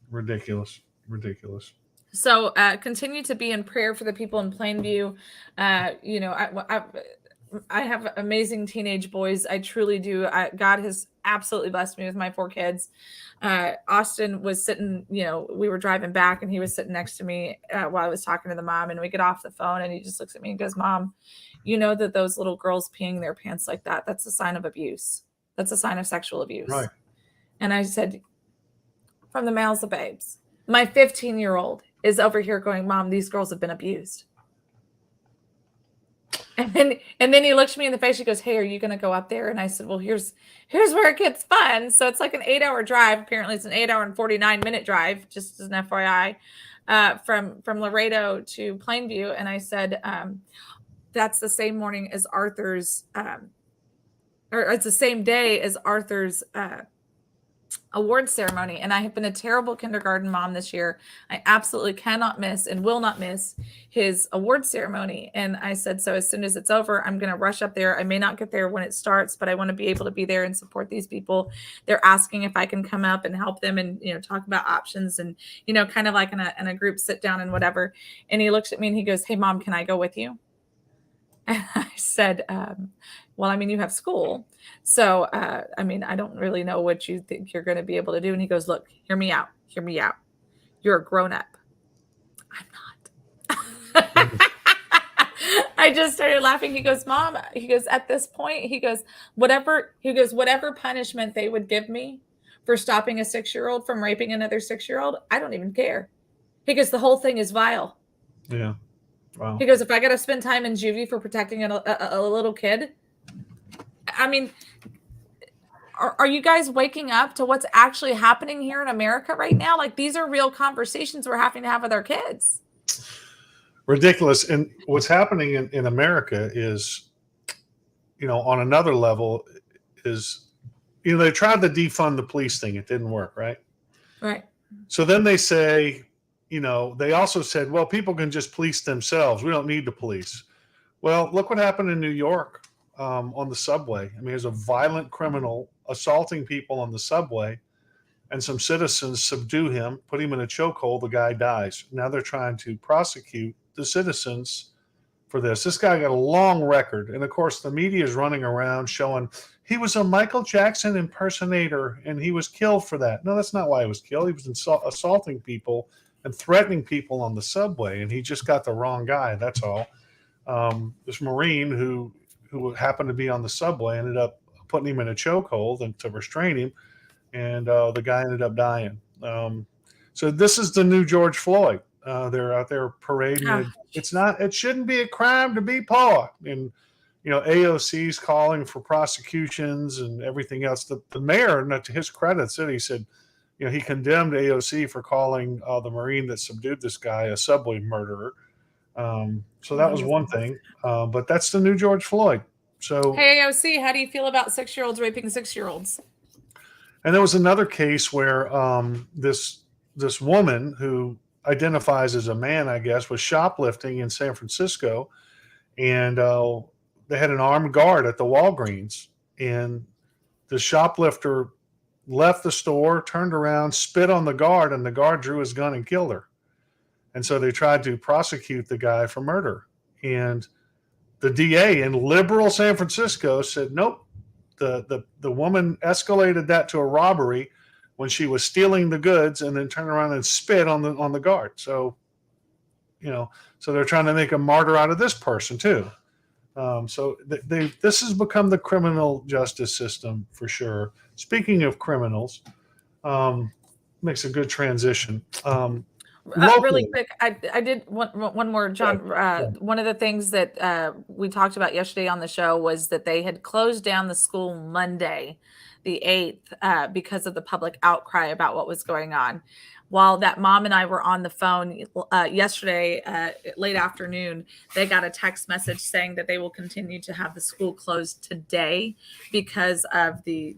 Ridiculous. So continue to be in prayer for the people in Plainview. I have amazing teenage boys. I truly do. God has absolutely blessed me with my 4 kids. Austin was sitting, we were driving back and he was sitting next to me while I was talking to the mom, and we get off the phone and he just looks at me and goes, "Mom, you know that those little girls peeing their pants like that, that's a sign of abuse. That's a sign of sexual abuse." Right. And I said, "From the mouths of babes." My 15-year-old is over here going, "Mom, these girls have been abused." And then he looked me in the face. He goes, "Hey, are you going to go up there?" And I said, "Well, here's where it gets fun." So it's like an 8-hour drive. Apparently it's an 8-hour and 49-minute drive, just as an FYI, from Laredo to Plainview. And I said, that's the same morning as Arthur's, or it's the same day as Arthur's award ceremony. And I have been a terrible kindergarten mom this year. I absolutely cannot miss and will not miss his award ceremony. And I said, so as soon as it's over, I'm going to rush up there. I may not get there when it starts, but I want to be able to be there and support these people. They're asking if I can come up and help them and, talk about options and, kind of like in a group sit down and whatever. And he looks at me and he goes, "Hey, Mom, can I go with you?" And I said, well, you have school. So, I don't really know what you think you're going to be able to do. And he goes, "Look, hear me out. You're a grown up." I'm not. I just started laughing. He goes, "Mom," he goes, "at this point," he goes, whatever punishment they would give me for stopping a 6-year-old from raping another 6-year-old, I don't even care. He goes, "The whole thing is vile." Yeah. Wow. He goes, "If I got to spend time in juvie for protecting a little kid," are you guys waking up to what's actually happening here in America right now? Like, these are real conversations we're having to have with our kids. Ridiculous. And what's happening in America is, on another level is, they tried to defund the police thing. It didn't work, right? Right. So then they say, they also said, well, people can just police themselves. We don't need the police. Well, look what happened in New York on the subway. There's a violent criminal assaulting people on the subway, and some citizens subdue him, put him in a chokehold. The guy dies. Now they're trying to prosecute the citizens for this. This guy got a long record. And of course, the media is running around showing he was a Michael Jackson impersonator and he was killed for that. No, that's not why he was killed. He was assaulting people and threatening people on the subway, and he just got the wrong guy. That's all. This Marine who happened to be on the subway ended up putting him in a chokehold and to restrain him, and the guy ended up dying. So this is the new George Floyd. They're out there parading. It shouldn't be a crime to be poor. And, AOC's calling for prosecutions and everything else. The mayor, not to his credit, he said, he condemned AOC for calling the Marine that subdued this guy a subway murderer. So that was one thing. But that's the new George Floyd. So, hey, AOC, how do you feel about 6-year-olds raping 6-year-olds? And there was another case where this woman who identifies as a man, I guess, was shoplifting in San Francisco, and they had an armed guard at the Walgreens, and the shoplifter left the store, turned around, spit on the guard, and the guard drew his gun and killed her. And so they tried to prosecute the guy for murder. And the DA in liberal San Francisco said, nope, the woman escalated that to a robbery when she was stealing the goods and then turned around and spit on the guard. So, so they're trying to make a martyr out of this person too. So this has become the criminal justice system for sure. Speaking of criminals, makes a good transition. Really Locally. quick, I did one more, John. One of the things that we talked about yesterday on the show was that they had closed down the school Monday, the 8th, because of the public outcry about what was going on. While that mom and I were on the phone yesterday, late afternoon, they got a text message saying that they will continue to have the school closed today because of the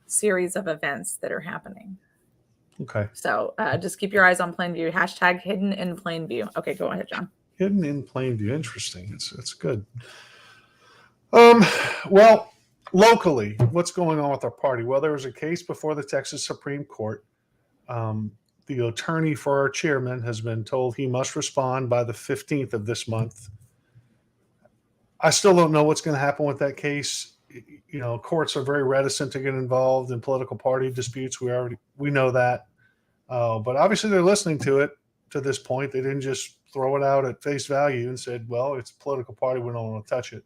series of events that are happening. Okay. So just keep your eyes on Plainview. Hashtag hidden in Plainview. Okay, go ahead, John. Hidden in Plainview. Interesting. It's good. Well, locally, what's going on with our party? Well, there was a case before the Texas Supreme Court. The attorney for our chairman has been told he must respond by the 15th of this month. I still don't know what's going to happen with that case. You know, courts are very reticent to get involved in political party disputes. We know that. But obviously they're listening to it to this point. They didn't just throw it out at face value and said, well, it's a political party. We don't want to touch it.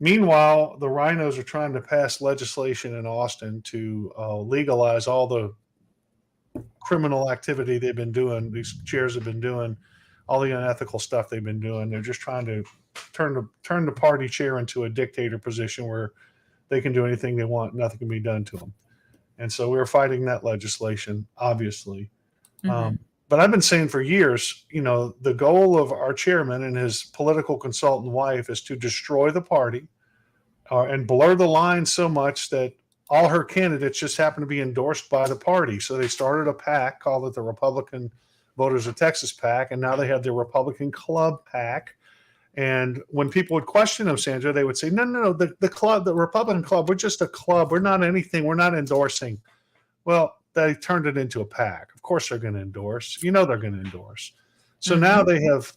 Meanwhile, the rhinos are trying to pass legislation in Austin to legalize all the criminal activity they've been doing. These chairs have been doing all the unethical stuff they've been doing. They're just trying to turn the party chair into a dictator position where they can do anything they want. Nothing can be done to them. And so we're fighting that legislation, obviously. Mhm. But I've been saying for years, you know, the goal of our chairman and his political consultant wife is to destroy the party and blur the line so much that all her candidates just happen to be endorsed by the party. So they started a PAC, called it the Republican Voters of Texas PAC, and now they have the Republican Club PAC. And when people would question them, Sandra, they would say, no, the club, the Republican Club, we're just a club. We're not anything. We're not endorsing. Well, they turned it into a PAC. Of course they're going to endorse. You know they're going to endorse. So now they have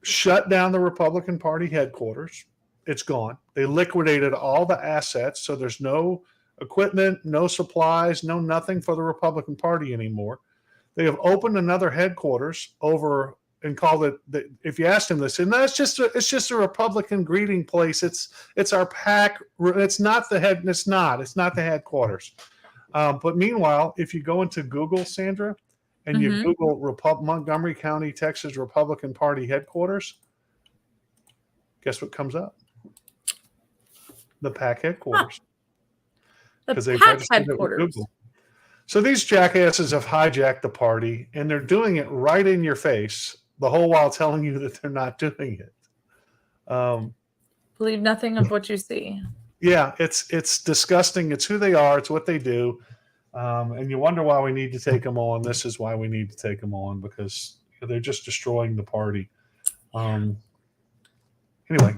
shut down the Republican Party headquarters. It's gone. They liquidated all the assets. So there's no equipment, no supplies, no nothing for the Republican Party anymore. They have opened another headquarters over and called it. If you asked them, they said, "No, it's just a Republican greeting place. It's our PAC. It's not the head. It's not the headquarters." But meanwhile, if you go into Google, Sandra, and you Google Montgomery County, Texas Republican Party headquarters, guess what comes up? The PAC headquarters. Because they registered it with Google. So these jackasses have hijacked the party, and they're doing it right in your face, the whole while telling you that they're not doing it. Believe nothing of what you see. Yeah, it's disgusting. It's who they are. It's what they do. And you wonder why we need to take them on. This is why we need to take them on, because they're just destroying the party. Anyway,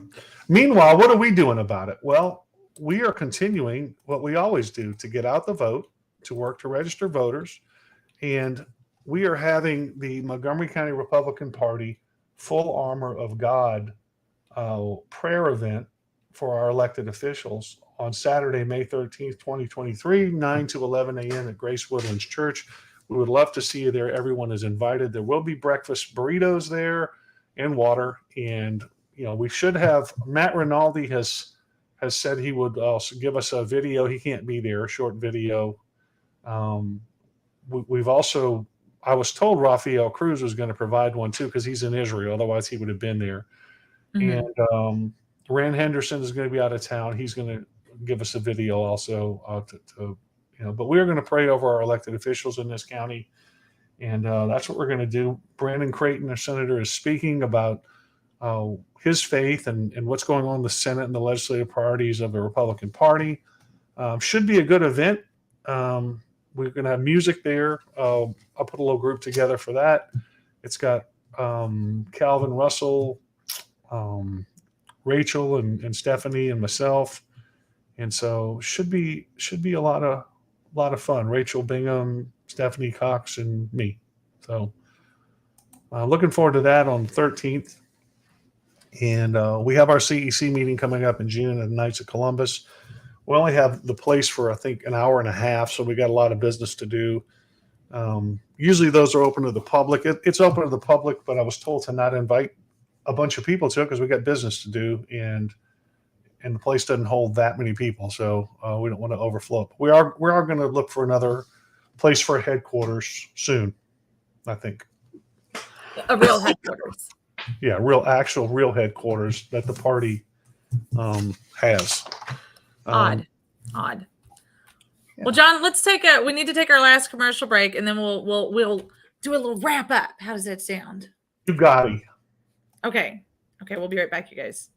meanwhile, what are we doing about it? Well, we are continuing what we always do to get out the vote, to work to register voters. And we are having the Montgomery County Republican Party Full Armor of God prayer event for our elected officials on Saturday, May 13th, 2023, 9 to 11 a.m. at Grace Woodlands Church. We would love to see you there. Everyone is invited. There will be breakfast burritos there and water. And, you know, we should have, Matt Rinaldi has said he would also give us a video. He can't be there, a short video. We've also, I was told Rafael Cruz was going to provide one too, because he's in Israel. Otherwise he would have been there. And Rand Henderson is going to be out of town. He's going to give us a video also but we're going to pray over our elected officials in this county. And that's what we're going to do. Brandon Creighton, our senator, is speaking about his faith and what's going on in the Senate and the legislative priorities of the Republican Party. Should be a good event. We're going to have music there. I'll put a little group together for that. It's got Calvin Russell, Rachel and Stephanie and myself. And so should be a lot of fun. Rachel Bingham, Stephanie Cox, and me. So looking forward to that on the 13th. And we have our CEC meeting coming up in June at the Knights of Columbus. We only have the place for, I think, an hour and a half, so we got a lot of business to do. Usually those are open to the public. It's open to the public, but I was told to not invite a bunch of people to it because we got business to do, and the place doesn't hold that many people, so we don't want to overflow. We are going to look for another place for headquarters soon. I think. A real headquarters. Yeah, real headquarters that the party has. Odd. Well, John, we need to take our last commercial break, and then we'll do a little wrap up. How does that sound? You got it. Okay, we'll be right back, you guys.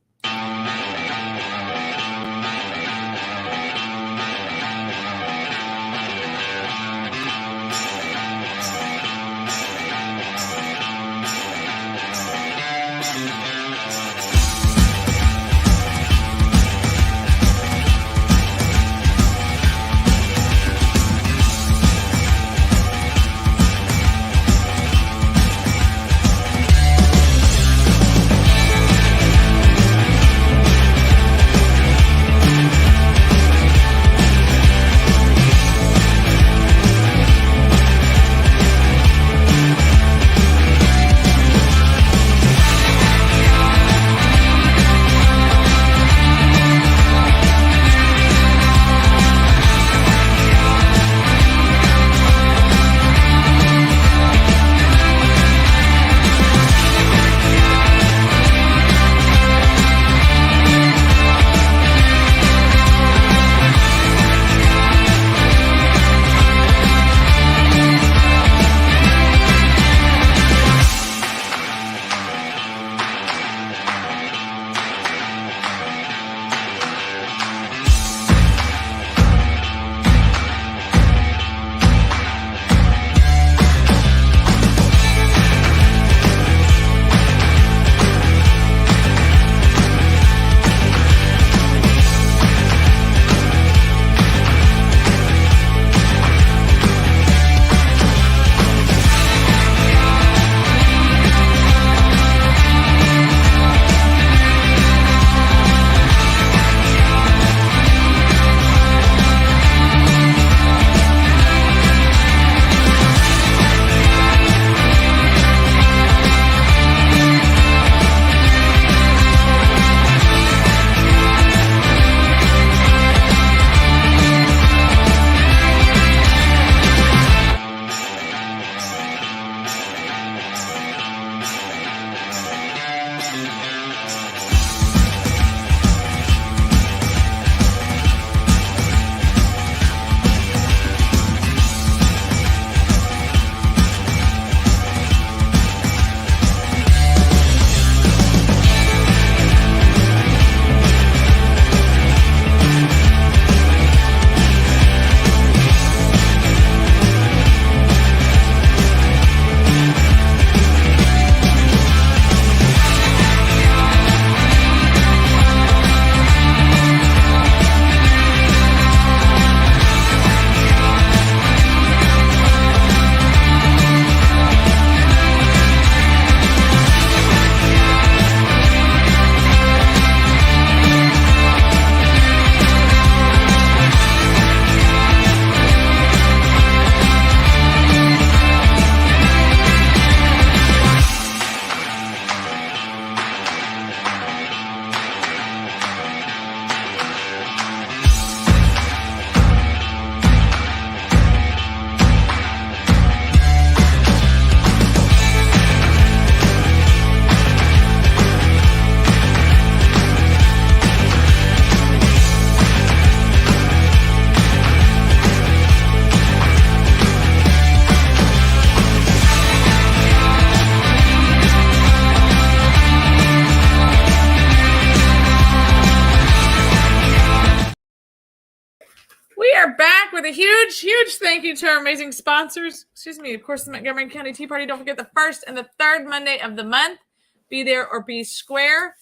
We are back with a huge thank you to our amazing sponsors. Excuse me, of course, the Montgomery County Tea Party. Don't forget the first and the third Monday of the month. Be there or be square.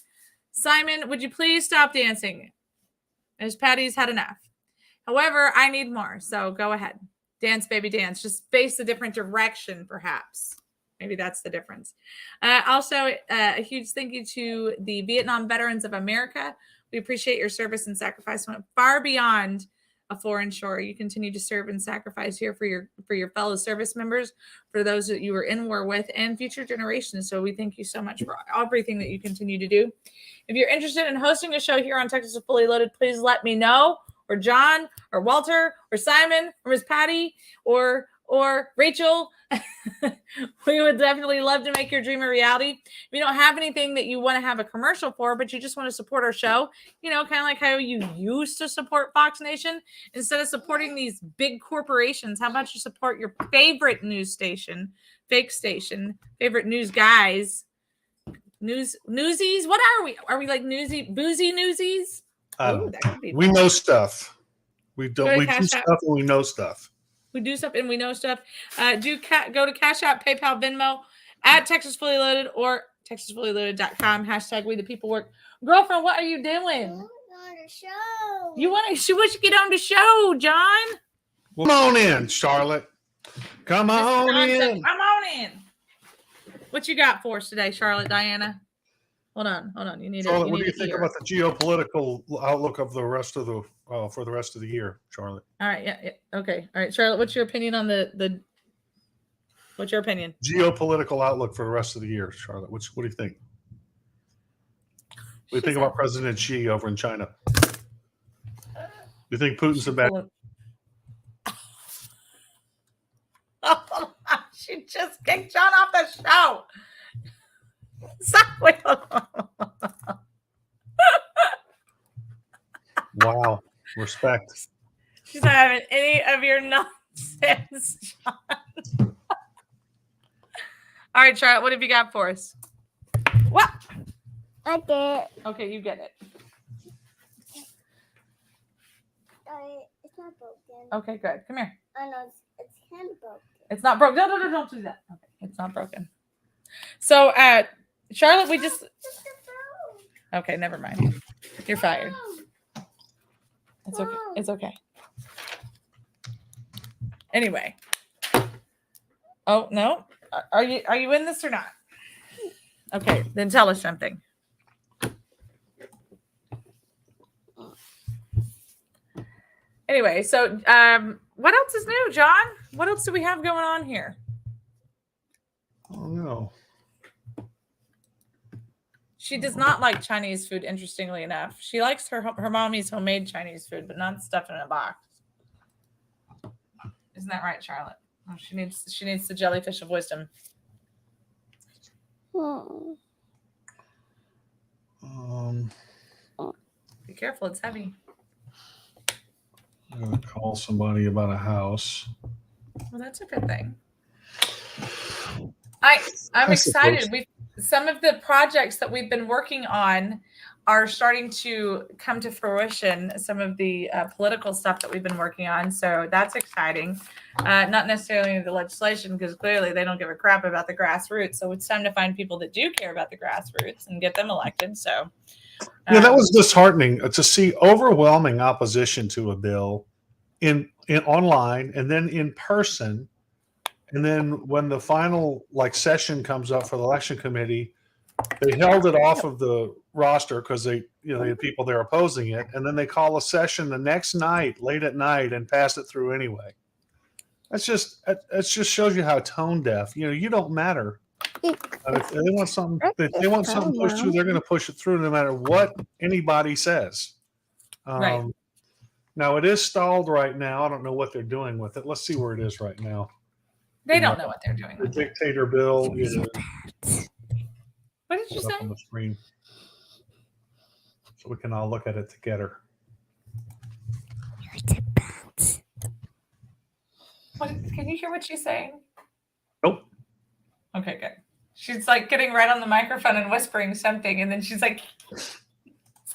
Simon, would you please stop dancing? As Patty's had enough. However, I need more, so go ahead. Dance, baby, dance. Just face a different direction, perhaps. Maybe that's the difference. Also, a huge thank you to the Vietnam Veterans of America. We appreciate your service and sacrifice. Went far beyond a foreign shore. You continue to serve and sacrifice here for your fellow service members, for those that you were in war with, and future generations. So we thank you so much for everything that you continue to do. If you're interested in hosting a show here on Texas Fully Loaded, please let me know, or John, or Walter, or Simon, or Miss Patty, or or Rachel, we would definitely love to make your dream a reality. If you don't have anything that you want to have a commercial for, but you just want to support our show, you know, kind of like how you used to support Fox Nation, instead of supporting these big corporations, how about you support your favorite news station, fake station, favorite news guys, newsies? What are we? Are we like boozy newsies? Ooh, that could be We fun. know stuff. We don't. Go to We do Cash App. stuff and we know stuff. We do stuff and we know stuff. Go to Cash App, PayPal, Venmo, at Texas Fully Loaded or TexasFullyLoaded.com. Hashtag We the People Work. Girlfriend, what are you doing? On the show. You want to get on the show, John? Well, come on in, Charlotte. Come on John said, in. come on in. What you got for us today, Charlotte, Diana? Hold on. You need Charlotte, a, what do you think about the geopolitical outlook of the rest of the for the rest of the year, Charlotte? All right, yeah. Okay. All right, Charlotte, what's your opinion on the what's your opinion? Geopolitical outlook for the rest of the year, Charlotte. What do you think? What do you think about President Xi over in China? Do you think Putin's a bad? She just kicked John off the show. Wait, Wow, respect. she's not having any of your nonsense, John. All right, Charlotte, what have you got for us? What? Okay. Okay, you get it. It's not broken. Okay, good. Come here. Oh no, it's kind of broken. It's not broken. No, don't do that. Okay, it's not broken. So, Charlotte, we just. Okay, never mind. You're fired. It's okay. It's okay. Anyway. Oh no. Are you in this or not? Okay, then tell us something. Anyway, so what else is new, John? What else do we have going on here? Oh no. She does not like Chinese food, interestingly enough. She likes her mommy's homemade Chinese food, but not stuff in a box. Isn't that right, Charlotte? Oh, she needs the jellyfish of wisdom. Be careful, it's heavy. I'm gonna call somebody about a house. Well, that's a good thing. I'm excited. Some of the projects that we've been working on are starting to come to fruition. Some of the political stuff that we've been working on, so that's exciting. Not necessarily the legislation, because clearly they don't give a crap about the grassroots. So it's time to find people that do care about the grassroots and get them elected. So Yeah, that was disheartening to see overwhelming opposition to a bill in online and then in person. And then when the final session comes up for the election committee, they held it off of the roster because they had people there opposing it, and then they call a session the next night, late at night, and pass it through anyway. It just shows you how tone deaf. You don't matter. If they want something, pushed through, they're going to push it through no matter what anybody says. Right. Now it is stalled right now. I don't know what they're doing with it. Let's see where it is right now. They don't know what they're doing. The dictator bill is. What did you say? On the screen, so we can all look at it together. Can you hear what she's saying? Nope. Okay, good. She's like getting right on the microphone and whispering something, and then she's like, so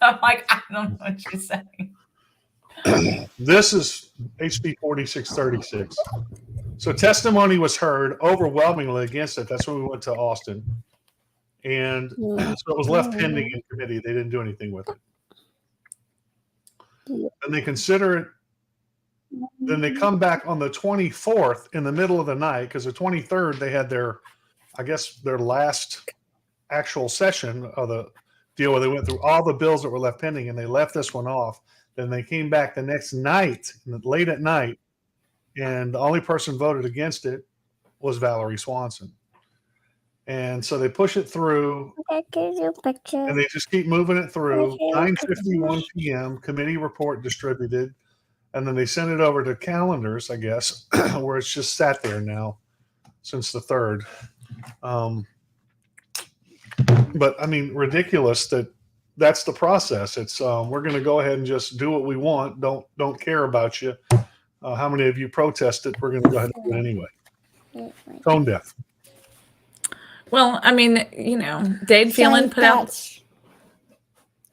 I'm like, I don't know what she's saying. This is HB 4636. So testimony was heard overwhelmingly against it. That's when we went to Austin. And so it was left pending in committee. They didn't do anything with it. And they consider it. Then they come back on the 24th in the middle of the night, because the 23rd they had their last actual session of the deal where they went through all the bills that were left pending, and they left this one off. Then they came back the next night, late at night, and the only person voted against it was Valerie Swanson. And so they push it through, and they just keep moving it through. 9:51 p.m. committee report distributed. And then they sent it over to calendars, I guess, where it's just sat there now since the 3rd. But I mean, ridiculous that's the process. It's we're going to go ahead and just do what we want. Don't care about you. How many of you protested? We're going to go ahead and do it anyway. Tone deaf. Well, I mean, Dade Phelan put out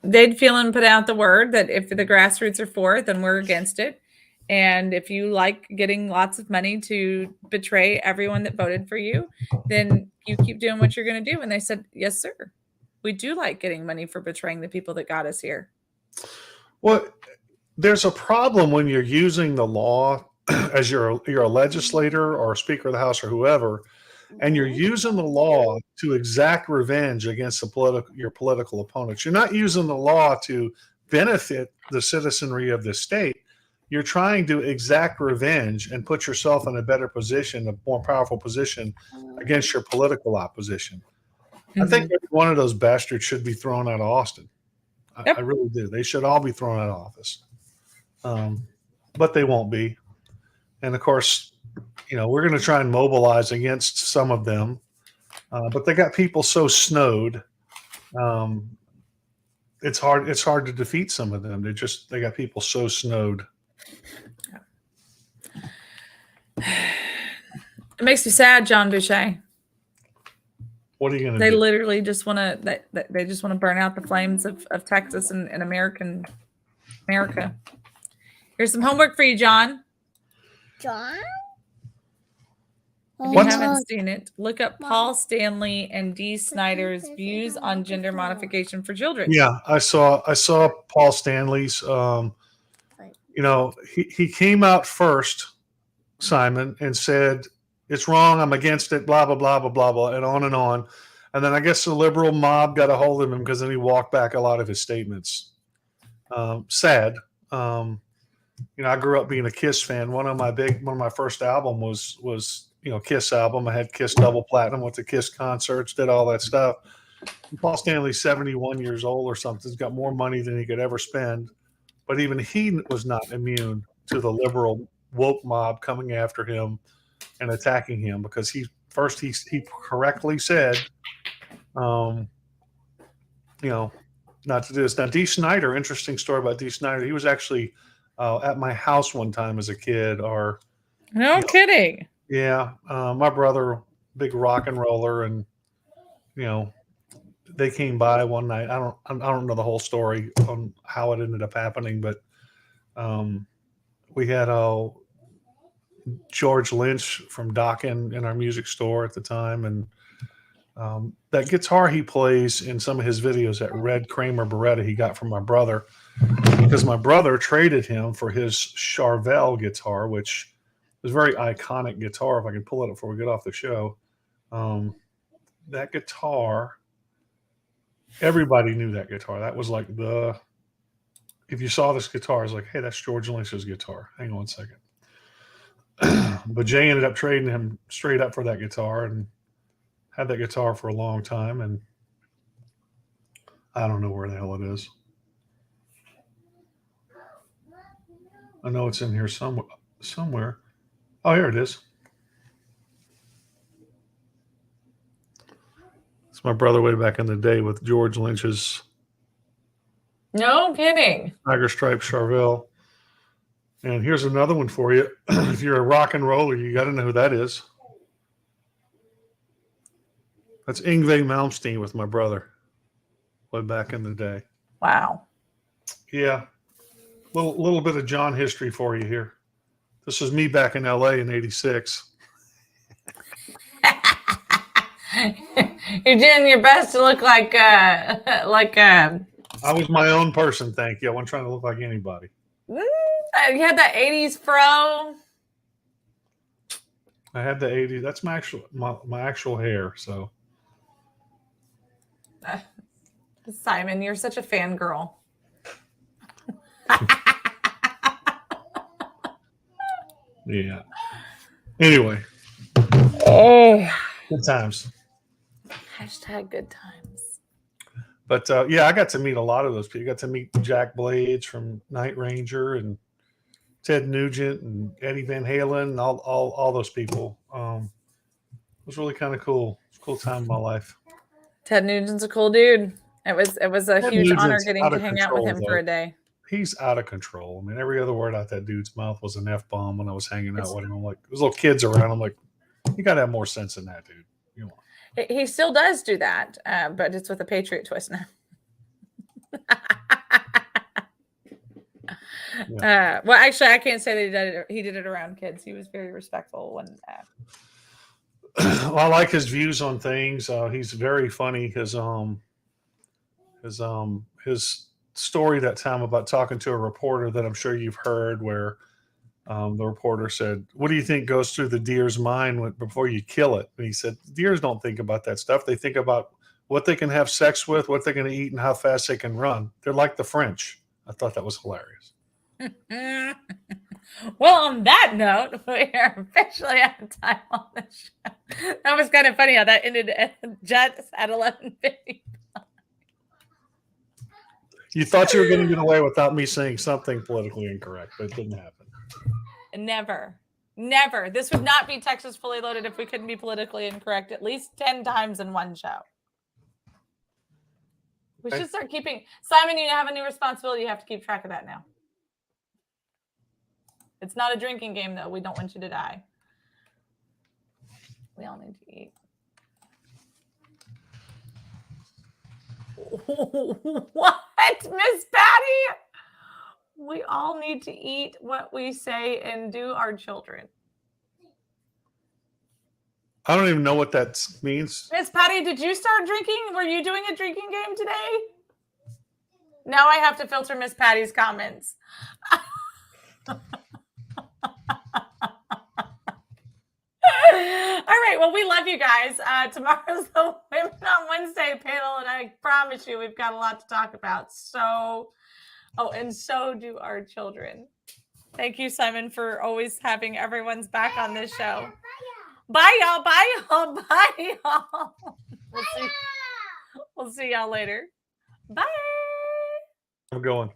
the word that if the grassroots are for it, then we're against it. And if you like getting lots of money to betray everyone that voted for you, then you keep doing what you're going to do. And they said, yes, sir. We do like getting money for betraying the people that got us here. Well, there's a problem when you're using the law as you're a legislator or a speaker of the House or whoever, and you're using the law to exact revenge against your political opponents. You're not using the law to benefit the citizenry of the state. You're trying to exact revenge and put yourself in a better position, a more powerful position against your political opposition. I think every one of those bastards should be thrown out of Austin. I really do. They should all be thrown out of office. But they won't be. And of course, we're going to try and mobilize against some of them. But they got people so snowed. It's hard to defeat some of them. They got people so snowed. It makes me sad, John Boucher. What are you going to do? They literally just want to. They just want to burn out the flames of Texas and America. Here's some homework for you, John. John? If you haven't seen it, look up Paul Stanley and Dee Snider's views on gender modification for children. Yeah, I saw Paul Stanley's. He came out first, Simon, and said it's wrong. I'm against it. Blah blah blah blah blah blah, and on and on. And then I guess the liberal mob got a hold of him because then he walked back a lot of his statements. Sad. I grew up being a Kiss fan. One of my first album was Kiss album. I had Kiss double platinum, went to Kiss concerts, did all that stuff. And Paul Stanley's 71 years old or something. He's got more money than he could ever spend. But even he was not immune to the liberal woke mob coming after him and attacking him because he correctly said, not to do this. Now, Dee Snider, interesting story about Dee Snider. He was actually at my house one time as a kid. No kidding. Yeah, my brother, big rock and roller, and they came by one night. I don't know the whole story on how it ended up happening, but we had George Lynch from Dokken in our music store at the time, and that guitar he plays in some of his videos, that red Kramer Beretta he got from my brother, because my brother traded him for his Charvel guitar, which was a very iconic guitar. If I can pull it up before we get off the show, that guitar. Everybody knew that guitar. That was like if you saw this guitar, it's like, hey, that's George Lynch's guitar. Hang on a second. But Jay ended up trading him straight up for that guitar and had that guitar for a long time. And I don't know where the hell it is. I know it's in here somewhere. Oh, here it is. It's my brother way back in the day with George Lynch's. No kidding. Tiger Stripe Charvel. And here's another one for you. If you're a rock and roller, you got to know who that is. That's Yngwie Malmsteen with my brother way back in the day. Wow. Yeah. Little bit of John history for you here. This is me back in LA in '86. You're doing your best to look like I was my own person, thank you. I wasn't trying to look like anybody. You had that 80s fro. I had the 80s. That's my actual hair. So, Simon, you're such a fangirl. yeah. Anyway. Oh. Good times. Hashtag good times. But I got to meet a lot of those people. I got to meet Jack Blades from Night Ranger and Ted Nugent and Eddie Van Halen and all those people. It was really kind of cool. It was a cool time in my life. Ted Nugent's a cool dude. It was a Ted huge honor Nugent's getting out to of hang out with control, him for though. a day. He's out of control. I mean, every other word out that dude's mouth was an F-bomb when I was hanging out with him. I'm like, there's little kids around. I'm like, you got to have more sense than that, dude. You know. He still does do that, but it's with a Patriot twist now. Well, actually, I can't say that he did it around kids. He was very respectful when. Well, I like his views on things. He's very funny. His story that time about talking to a reporter that I'm sure you've heard, where the reporter said, "What do you think goes through the deer's mind before you kill it?" And he said, "Deers don't think about that stuff. They think about what they can have sex with, what they're going to eat, and how fast they can run. They're like the French." I thought that was hilarious. Well, on that note, we are officially out of time on the show. That was kind of funny how that ended just at 11:50. You thought you were going to get away without me saying something politically incorrect, but it didn't happen. Never. This would not be Texas Fully Loaded if we couldn't be politically incorrect at least 10 times in one show. We should start keeping. Simon, you have a new responsibility. You have to keep track of that now. It's not a drinking game, though. We don't want you to die. We all need to eat. What, Miss Patty? We all need to eat what we say and do our children. I don't even know what that means. Miss Patty, did you start drinking? Were you doing a drinking game today? Now I have to filter Miss Patty's comments. All right. Well, we love you guys. Tomorrow's the Women on Wednesday panel, and I promise you we've got a lot to talk about. So, and so do our children. Thank you, Simon, for always having everyone's back on this show. Bye, y'all. Bye, y'all. Bye, y'all. We'll see y'all later. Bye. I'm going.